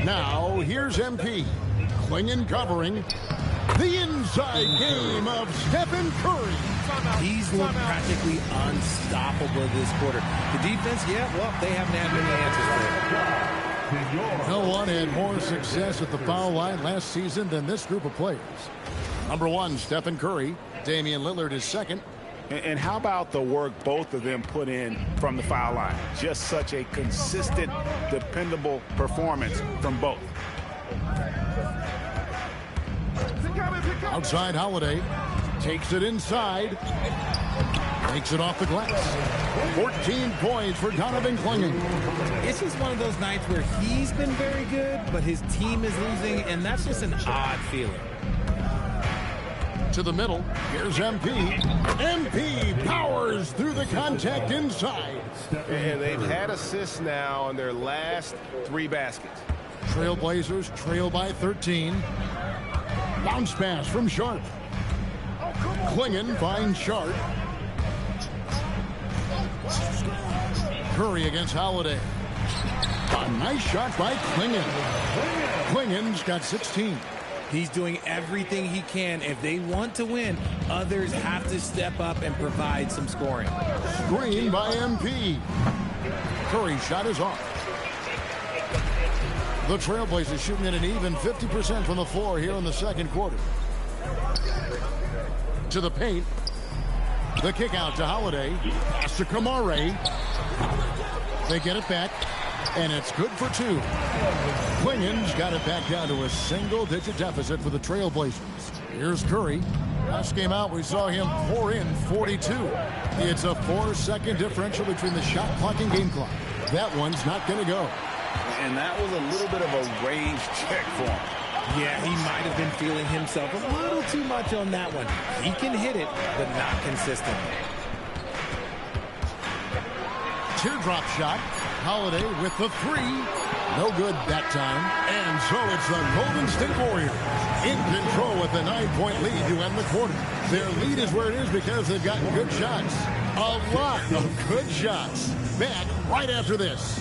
Now, here's MP. Klingon covering. The inside game of Stephen Curry. He's looked practically unstoppable this quarter. The defense, yeah, well, they haven't had many answers for it. No one had more success at the foul line last season than this group of players. Number 1, Stephen Curry. Damian Lillard is second. And how about the work both of them put in from the foul line? Just such a consistent, dependable performance from both. Outside Holiday. Takes it inside. Takes it off the glass. 14 points for Donovan Klingon. It's just one of those nights where he's been very good, but his team is losing, and that's just an odd feeling. To the middle. Here's MP. MP powers through the contact inside. And they've had assists now on their last 3 baskets. Trailblazers trail by 13. Bounce pass from Sharp. Klingon finds Sharp. Curry against Holiday. A nice shot by Klingon. Klingon's got 16. He's doing everything he can. If they want to win, others have to step up and provide some scoring. Screen by MP. Curry's shot is off. The Trailblazers shooting at an even 50% from the floor here in the second quarter. To the paint. The kick out to Holiday. Pass to Kamare. They get it back. And it's good for 2. Klingon's got it back down to a single-digit deficit for the Trailblazers. Here's Curry. Last game out, we saw him pour in 42. It's a 4-second differential between the shot clock and game clock. That one's not going to go. And that was a little bit of a range check for him. Yeah, he might have been feeling himself a little too much on that one. He can hit it, but not consistently. Teardrop shot. Holiday with the 3. No good that time. And so it's the Golden State Warriors in control with a 9-point lead to end the quarter. Their lead is where it is because they've gotten good shots. A lot of good shots. Back right after this.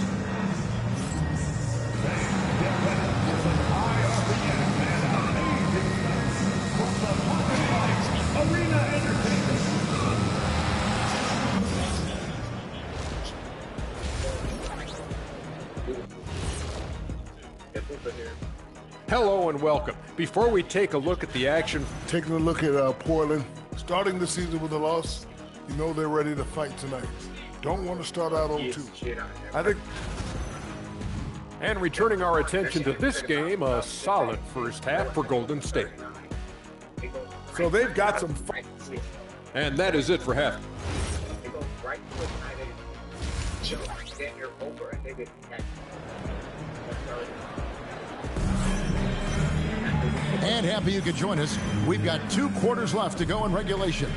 Hello and welcome. Before we take a look at the action, taking a look at Portland, starting the season with a loss, you know they're ready to fight tonight. Don't want to start out 0-2. I think. And returning our attention to this game, a solid first half for Golden State. So they've got some fight. And that is it for half. And happy you could join us. We've got 2 quarters left to go in regulation.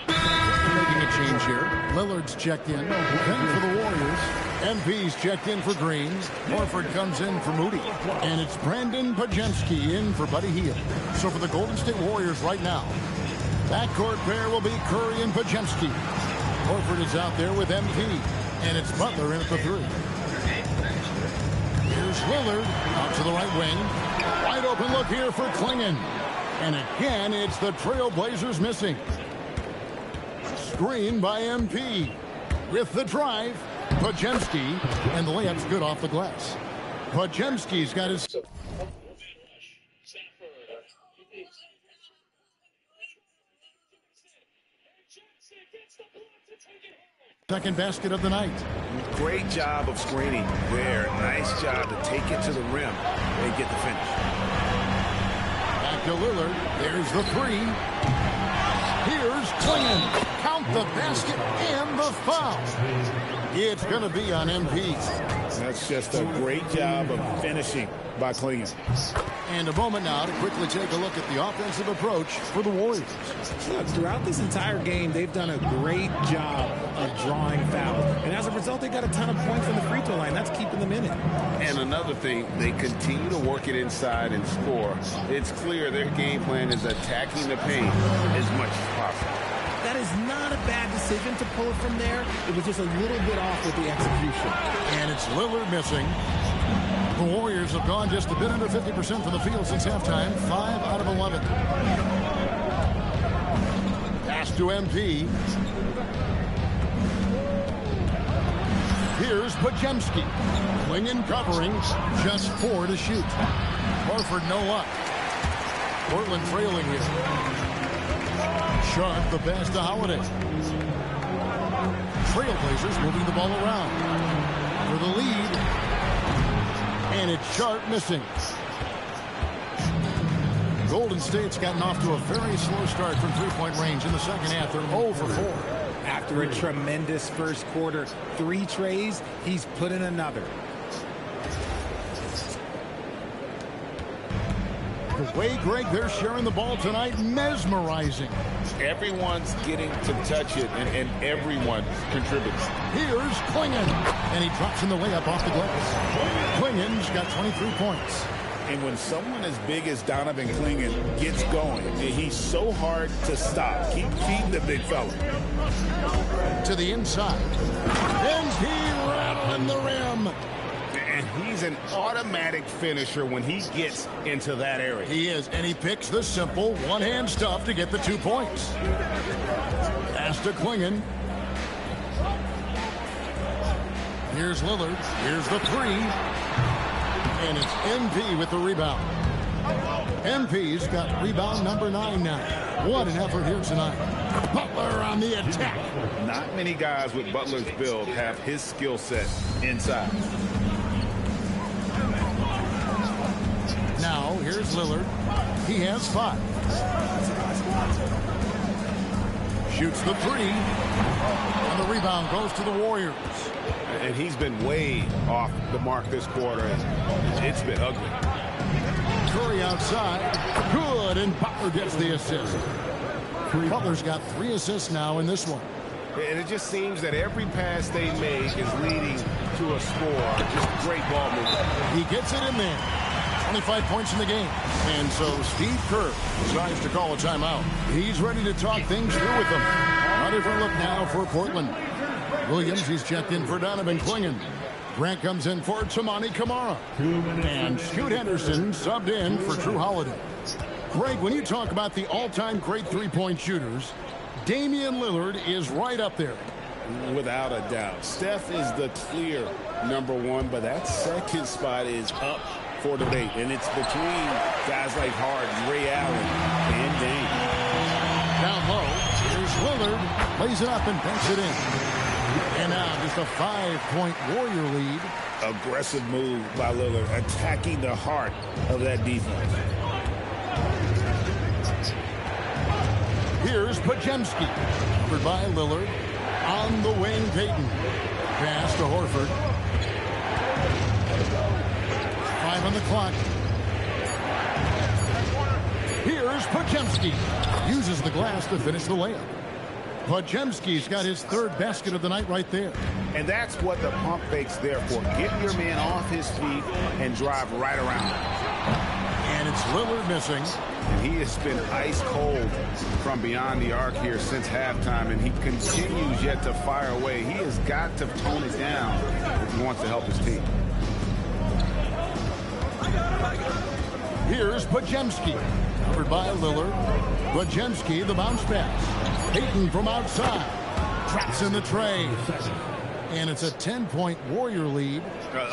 Making a change here. Lillard's checked in. Then for the Warriors. MP's checked in for Green. Horford comes in for Moody. And it's Brandon Pajemski in for Buddy Hield. So for the Golden State Warriors right now, backcourt pair will be Curry and Pajemski. Horford is out there with MP. And it's Butler in at the 3. Here's Lillard out to the right wing. Wide open look here for Klingon. And again, it's the Trailblazers missing. Screen by MP. with the drive. Podziemski, and the layup's good off the glass. Podziemski's got his second basket of the night. Great job of screening there. Nice job to take it to the rim and get the finish. Back to Lillard. There's the three. Here's Klingon. Count the basket and the foul. It's going to be on MP. That's just a great job of finishing by Klingon. And a moment now to quickly take a look at the offensive approach for the Warriors. Look, throughout this entire game, they've done a great job of drawing fouls. And as a result, they got a ton of points from the free throw line. That's keeping them in it. And another thing, they continue to work it inside and score. It's clear their game plan is attacking the paint as much as possible. That is not a bad decision to pull it from there. It was just a little bit off with the execution. And it's Lillard missing. The Warriors have gone just a bit under 50% from the field since halftime. 5 out of 11. Pass to MP. Here's Podziemski. Klingon covering. Just 4 to shoot. Horford no luck. Portland trailing here. Sharp the pass to Holiday. Trailblazers moving the ball around. For the lead. And it's Sharp missing. Golden State's gotten off to a very slow start from three-point range in the second half. They're 0 for 4. After a tremendous first quarter, 3 trays, he's put in another. The way, Greg, they're sharing the ball tonight, mesmerizing. Everyone's getting to touch it, and everyone contributes. Here's Klingon, and he drops in the layup off the glass. Klingon's got 23 points. And when someone as big as Donovan Klingon gets going, he's so hard to stop. Keep feeding the big fella. To the inside. MP rattling the rim. And he's an automatic finisher when he gets into that area. He is, and he picks the simple one-hand stuff to get the 2 points. Pass to Klingon. Here's Lillard. Here's the 3. And it's MP with the rebound. MP's got rebound number 9 now. What an effort here tonight. Butler on the attack. Not many guys with Butler's build have his skill set inside. Now, here's Lillard. He has 5. Shoots the 3. And the rebound goes to the Warriors. And he's been way off the mark this quarter. It's been ugly. Curry outside. Good, and Butler gets the assist. Butler's got 3 assists now in this one. And it just seems that every pass they make is leading to a score. Just great ball movement. He gets it in there. 25 points in the game. And so Steve Kerr decides to call a timeout. He's ready to talk things through with them. A different look now for Portland. Williams, he's checked in for Donovan Klingon. Grant comes in for Tamani Kamara. And Scoot Henderson subbed in for Drew Holiday. Greg, when you talk about the all-time great three-point shooters, Damian Lillard is right up there. Without a doubt. Steph is the clear #1, but that second spot is up for debate. And it's between guys like Harden, Ray Allen, and Dame. Down low, here's Lillard. Plays it up and banks it in. And now just a 5-point Warrior lead. Aggressive move by Lillard, attacking the heart of that defense. Here's Podziemski. Covered by Lillard. On the wing, Payton. Pass to Horford. 5 on the clock. Here's Podziemski. Uses the glass to finish the layup. Podziemski's got his 3rd basket of the night right there. And that's what the pump fake's there for. Get your man off his feet and drive right around. And it's Lillard missing. And he has been ice cold from beyond the arc here since halftime, and he continues yet to fire away. He has got to tone it down if he wants to help his team. Here's Podziemski. Covered by Lillard. Podziemski, the bounce pass. Payton from outside. Drops in the tray. And it's a 10-point Warrior lead.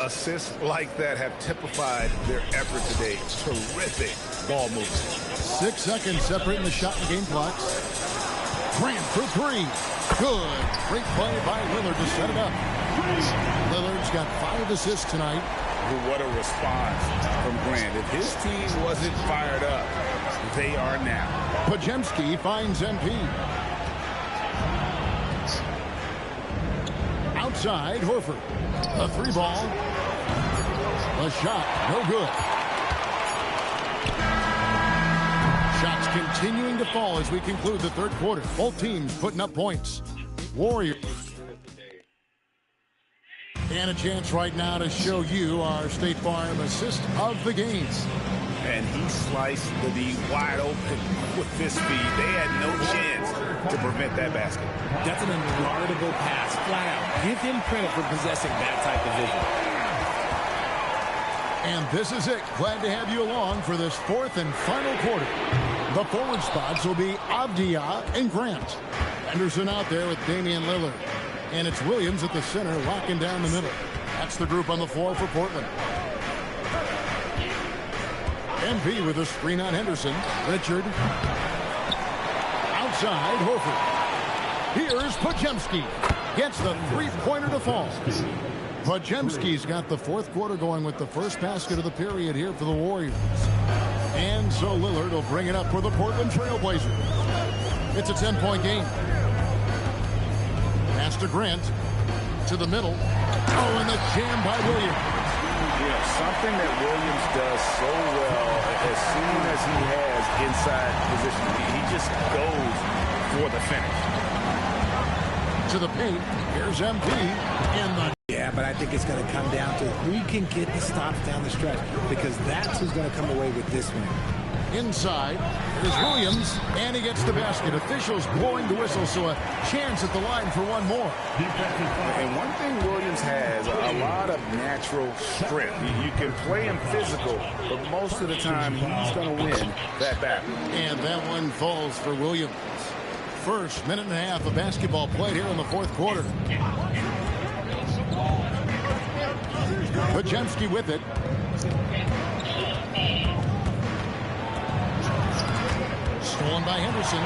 Assists like that have typified their effort today. Terrific ball movement. 6 seconds separating the shot and game clocks. Grant for three. Good. Great play by Lillard to set it up. Lillard's got 5 assists tonight. What a response from Grant. If his team wasn't fired up, they are now. Podziemski finds MP. Outside, Horford. A 3-ball. A shot, no good. Shots continuing to fall as we conclude the third quarter. Both teams putting up points. Warriors. And a chance right now to show you our State Farm assist of the game. And he sliced the D wide open with this speed. They had no chance to prevent that basket. That's an unguardable pass, flat out. Give him credit for possessing that type of vision. And this is it. Glad to have you along for this fourth and final quarter. The forward spots will be Avdia and Grant. Anderson out there with Damian Lillard. And it's Williams at the center, locking down the middle. That's the group on the floor for Portland. MP with a screen on Henderson. Richard. Outside, Horford. Here's Podziemski. Gets the three-pointer to fall. Podziemski's got the fourth quarter going with the first basket of the period here for the Warriors. And so Lillard will bring it up for the Portland Trail Blazers. It's a 10-point game. Pass to Grant. To the middle. Oh, and the jam by Williams. Yeah, something that Williams does so well as soon as he has inside position. He just goes for the finish. To the paint. Here's MP. Yeah, but I think it's going to come down to who can get the stops down the stretch, because that's who's going to come away with this one. Inside, there's Williams, and he gets the basket. Officials blowing the whistle, so a chance at the line for one more. And one thing Williams has, a lot of natural strength. You can play him physical, but most of the time he's going to win that battle. And that one falls for Williams. First minute and a half of basketball played here in the fourth quarter. Podziemski with it. Stolen by Henderson.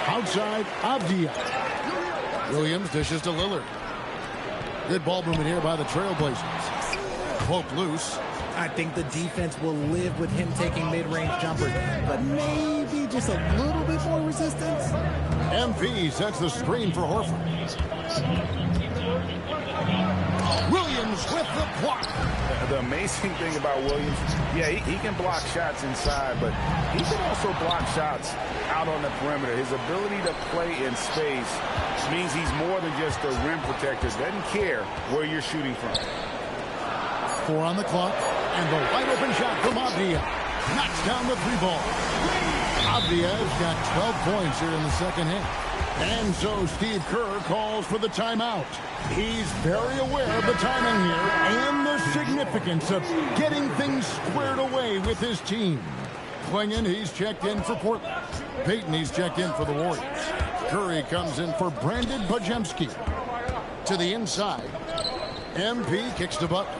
Outside, Avdia. Williams dishes to Lillard. Good ball movement here by the Trailblazers. Pope loose. I think the defense will live with him taking mid-range jumpers, but maybe just a little bit more resistance. MP sets the screen for Horford. Williams with the block. The amazing thing about Williams, yeah, he can block shots inside, but he can also block shots out on the perimeter. His ability to play in space means he's more than just a rim protector. Doesn't care where you're shooting from. 4 on the clock, and the wide open shot from Avdia. Knocks down the 3-ball. Avdia's got 12 points here in the second half. And so Steve Kerr calls for the timeout. He's very aware of the timing here and the significance of getting things squared away with his team. Klingon, he's checked in for Portland. Payton, he's checked in for the Warriors. Curry comes in for Brandon Podziemski. To the inside. MP kicks to Butler.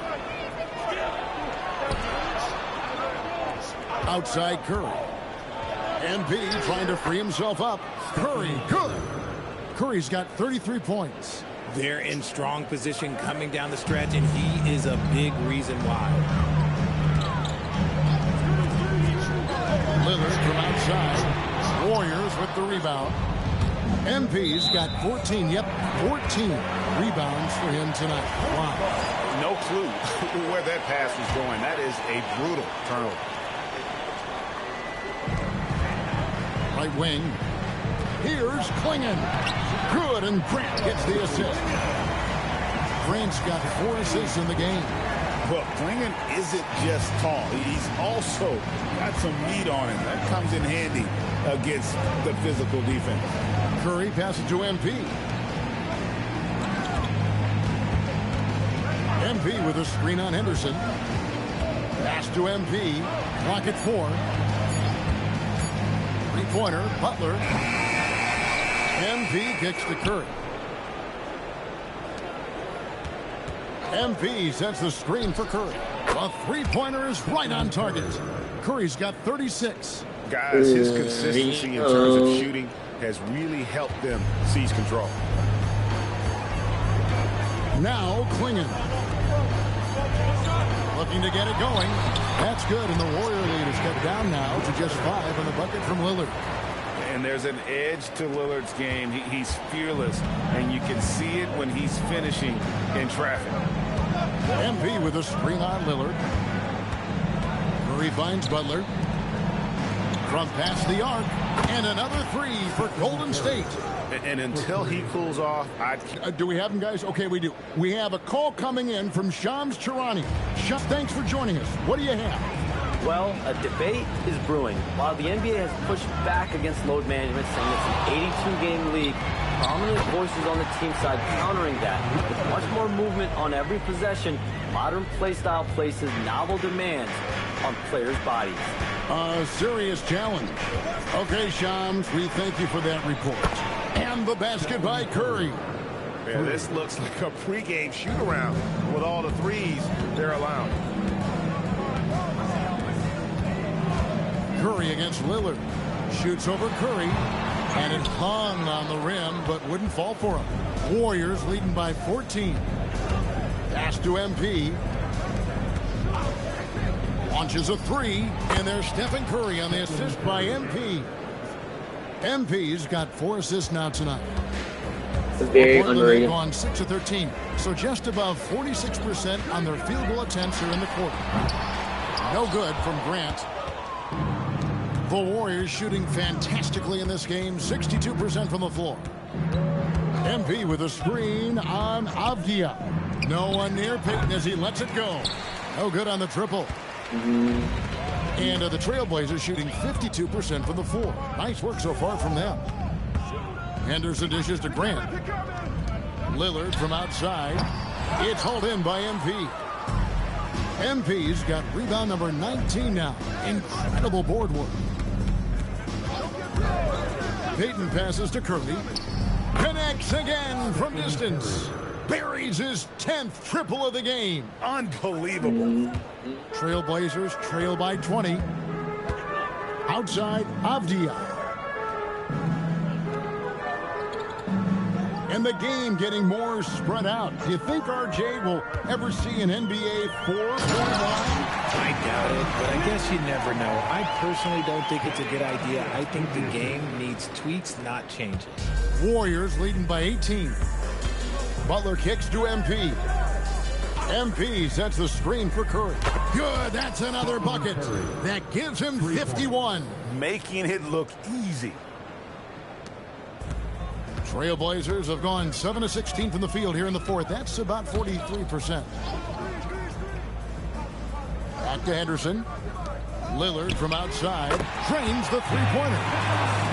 Outside Curry. MP trying to free himself up. Curry, good. Curry's got 33 points. They're in strong position coming down the stretch, and he is a big reason why. Lillard from outside. Warriors with the rebound. MP's got 14 rebounds for him tonight. Wow. No clue where that pass was going. That is a brutal turnover. Right wing. Here's Klingon. Good, and Grant gets the assist. Grant's got 4 assists in the game. But Klingon isn't just tall. He's also got some meat on him. That comes in handy against the physical defense. Curry passes to MP. MP with a screen on Henderson. Pass to MP. Clock at 4. Three-pointer, Butler. MP kicks to Curry. MP sets the screen for Curry. A three-pointer is right on target. Curry's got 36. Guys, his consistency in terms of shooting has really helped them seize control. Now Klingon. Looking to get it going. That's good, and the Warrior lead is cut down now to just 5 on the bucket from Lillard. And there's an edge to Lillard's game. He's fearless, and you can see it when he's finishing in traffic. MP with a screen on Lillard. Curry finds Butler. From past the arc, and another three for Golden State. And until he cools off, do we have him, guys? Okay, we do. We have a call coming in from Shams Charania. Shams, thanks for joining us. What do you have? Well, a debate is brewing. While the NBA has pushed back against load management, saying it's an 82-game league, prominent voices on the team side countering that. With much more movement on every possession, modern play style places novel demands on players' bodies. A serious challenge. Okay, Shams, we thank you for that report. And the basket by Curry. Yeah, this looks like a pregame shoot-around with all the threes they're allowed. Curry against Lillard. Shoots over Curry. And it hung on the rim, but wouldn't fall for him. Warriors leading by 14. Pass to MP. Launches a three, and there's Stephen Curry on the assist by MP. MP's got 4 assists now tonight. Very underrated. On 6 of 13, so just above 46% on their field goal attempts are in the quarter. No good from Grant. The Warriors shooting fantastically in this game, 62% from the floor. MP with a screen on Avdia. No one near Payton as he lets it go. No good on the triple. And the Trailblazers shooting 52% from the floor. Nice work so far from them. Henderson dishes to Grant. Lillard from outside. It's hauled in by MP. MP's got rebound number 19 now. Incredible board work. Payton passes to Curry. Connects again from distance. Buries his 10th triple of the game. Unbelievable. Trailblazers trail by 20. Outside, Avdia. And the game getting more spread out. Do you think RJ will ever see an NBA 4-point line? I doubt it, but I guess you never know. I personally don't think it's a good idea. I think the game needs tweaks, not changes. Warriors leading by 18. Butler kicks to MP. MP sets the screen for Curry. Good, that's another bucket. That gives him 51. Making it look easy. Trailblazers have gone 7 of 16 from the field here in the fourth. That's about 43%. Back to Henderson. Lillard from outside drains the three-pointer.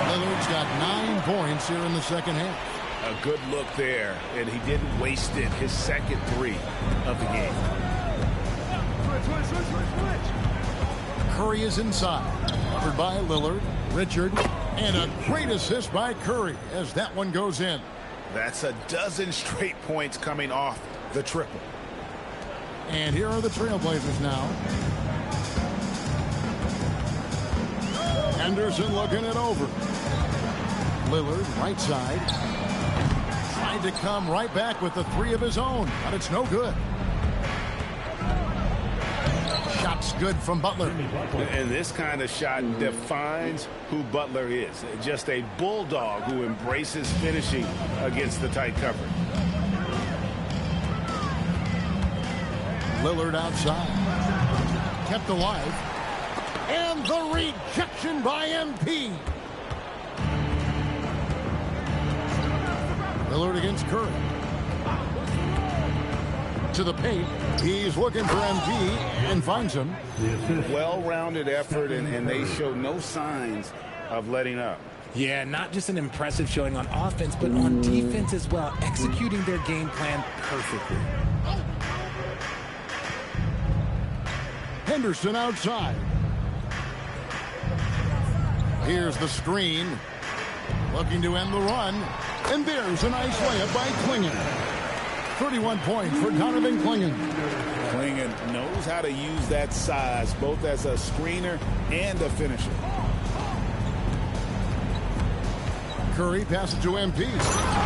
Lillard's got 9 points here in the second half. A good look there, and he didn't waste it. His second three of the game. Curry is inside. Covered by Lillard, Richard, and a great assist by Curry as that one goes in. That's a dozen straight points coming off the triple. And here are the Trailblazers now. Henderson looking it over. Lillard, right side. Tried to come right back with the three of his own, but it's no good. Shot's good from Butler. And this kind of shot defines who Butler is. Just a bulldog who embraces finishing against the tight cover. Lillard outside. Kept alive. And the rejection by MP. Lillard against Curry. To the paint. He's looking for MP and finds him. Well-rounded effort, and they show no signs of letting up. Yeah, not just an impressive showing on offense, but on defense as well, executing their game plan perfectly. Henderson outside. Here's the screen. Looking to end the run. And there's a nice layup by Clingan. 31 points for Donovan Clingan. Clingan knows how to use that size, both as a screener and a finisher. Curry passes to MP.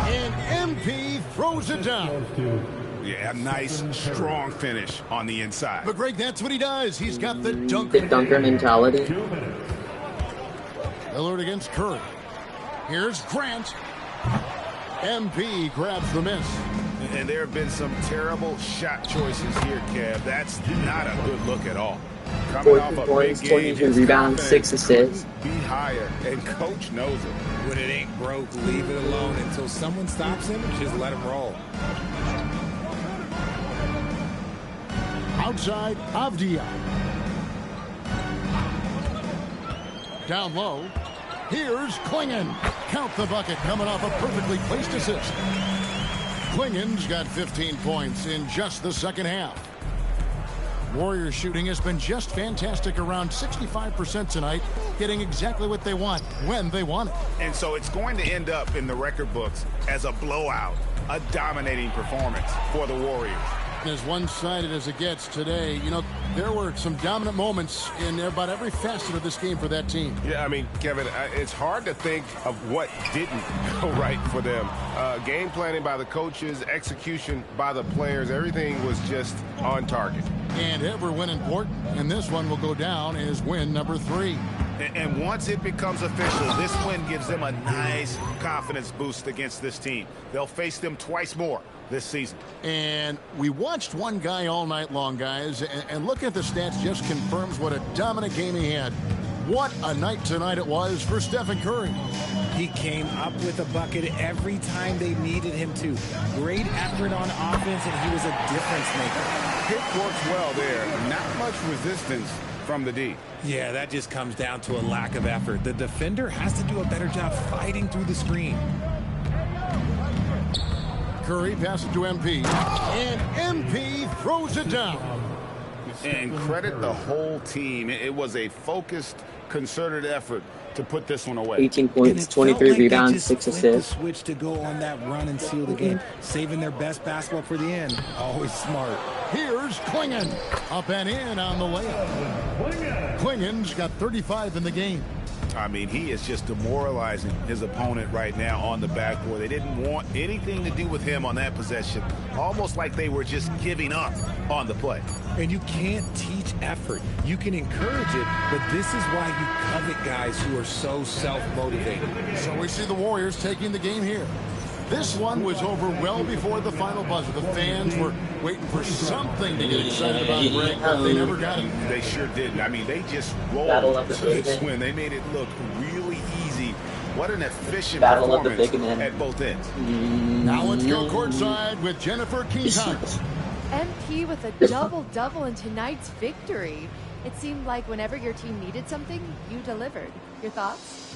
And MP throws it down. Yeah, a nice, strong finish on the inside. But Greg, that's what he does. He's got the dunker. The dunker mentality. Lillard against Curry. Here's Grant. MP grabs the miss. And there have been some terrible shot choices here, Kev. That's not a good look at all. Coming 14 off a points, big game, 22 rebounds, 6 assists. Be higher, and coach knows it. When it ain't broke, leave it alone until someone stops him and just let him roll. Outside, Avdia. Down low. Here's Clingan. Count the bucket coming off a perfectly placed assist. Clingan's got 15 points in just the second half. Warriors shooting has been just fantastic, around 65% tonight, getting exactly what they want when they want it. And so it's going to end up in the record books as a blowout, a dominating performance for the Warriors. As one-sided as it gets today, you know, there were some dominant moments in about every facet of this game for that team. Yeah, I mean, Kevin, it's hard to think of what didn't go right for them. Game planning by the coaches, execution by the players, everything was just on target. And every win important, and this one will go down as win number 3. And once it becomes official, this win gives them a nice confidence boost against this team. They'll face them twice more this season. And we watched one guy all night long, guys, and look at the stats just confirms what a dominant game he had. What a night tonight it was for Stephen Curry. He came up with a bucket every time they needed him to. Great effort on offense, and he was a difference maker. Pick works well there. Not much resistance from the D. Yeah, that just comes down to a lack of effort. The defender has to do a better job fighting through the screen. Curry passes to MP, and MP throws it down. And credit the whole team. It was a focused, concerted effort to put this one away. 18 points, 23 rebounds, 6 assists. Switch to go on that run and seal the game, saving their best basketball for the end. Always smart. Here's Clingan, up and in on the layup. Clingan's got 35 in the game. I mean, he is just demoralizing his opponent right now on the backboard. They didn't want anything to do with him on that possession. Almost like they were just giving up on the play. And you can't teach effort. You can encourage it, but this is why you covet guys who are so self-motivated. So we see the Warriors taking the game here. This one was over well before the final buzzer. The fans were waiting for something to get excited about, Greg, but they never got it. They sure didn't. I mean, they just rolled to this win. They made it look really easy. What an efficient performance at both ends. Now let's go courtside with Jennifer King-Hunt. MP with a double-double in tonight's victory. It seemed like whenever your team needed something, you delivered. Your thoughts?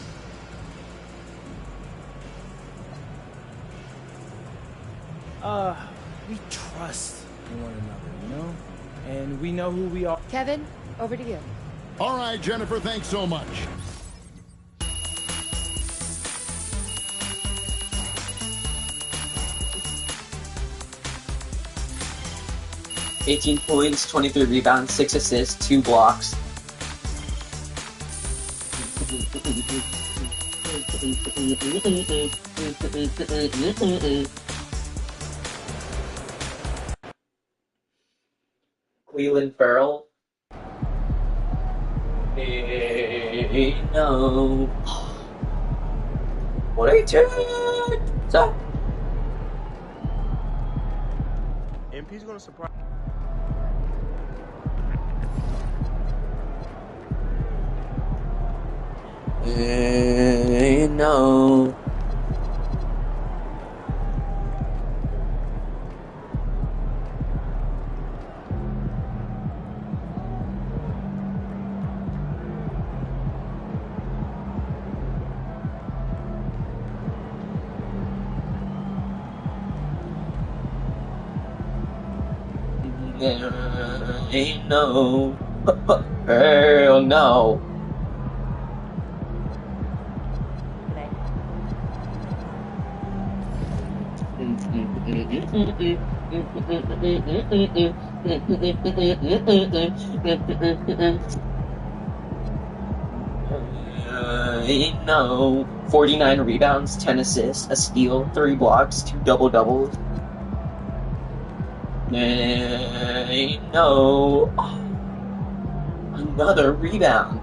We trust in one another, you know? And we know who we are. Kevin, over to you. All right, Jennifer, thanks so much. $18 points, 23 rebounds, 6 assists, 2 blocks. Cleveland Farrell. Hey, no. What are you doing? Stop. MP's gonna surprise. Hey, no. Ain't no. Hell no. No. 49 rebounds, 10 assists, a steal, 3 blocks, 2 double-doubles. No. Oh, another rebound.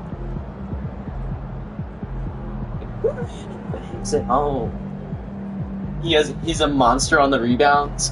Is it? Oh. He's a monster on the rebounds.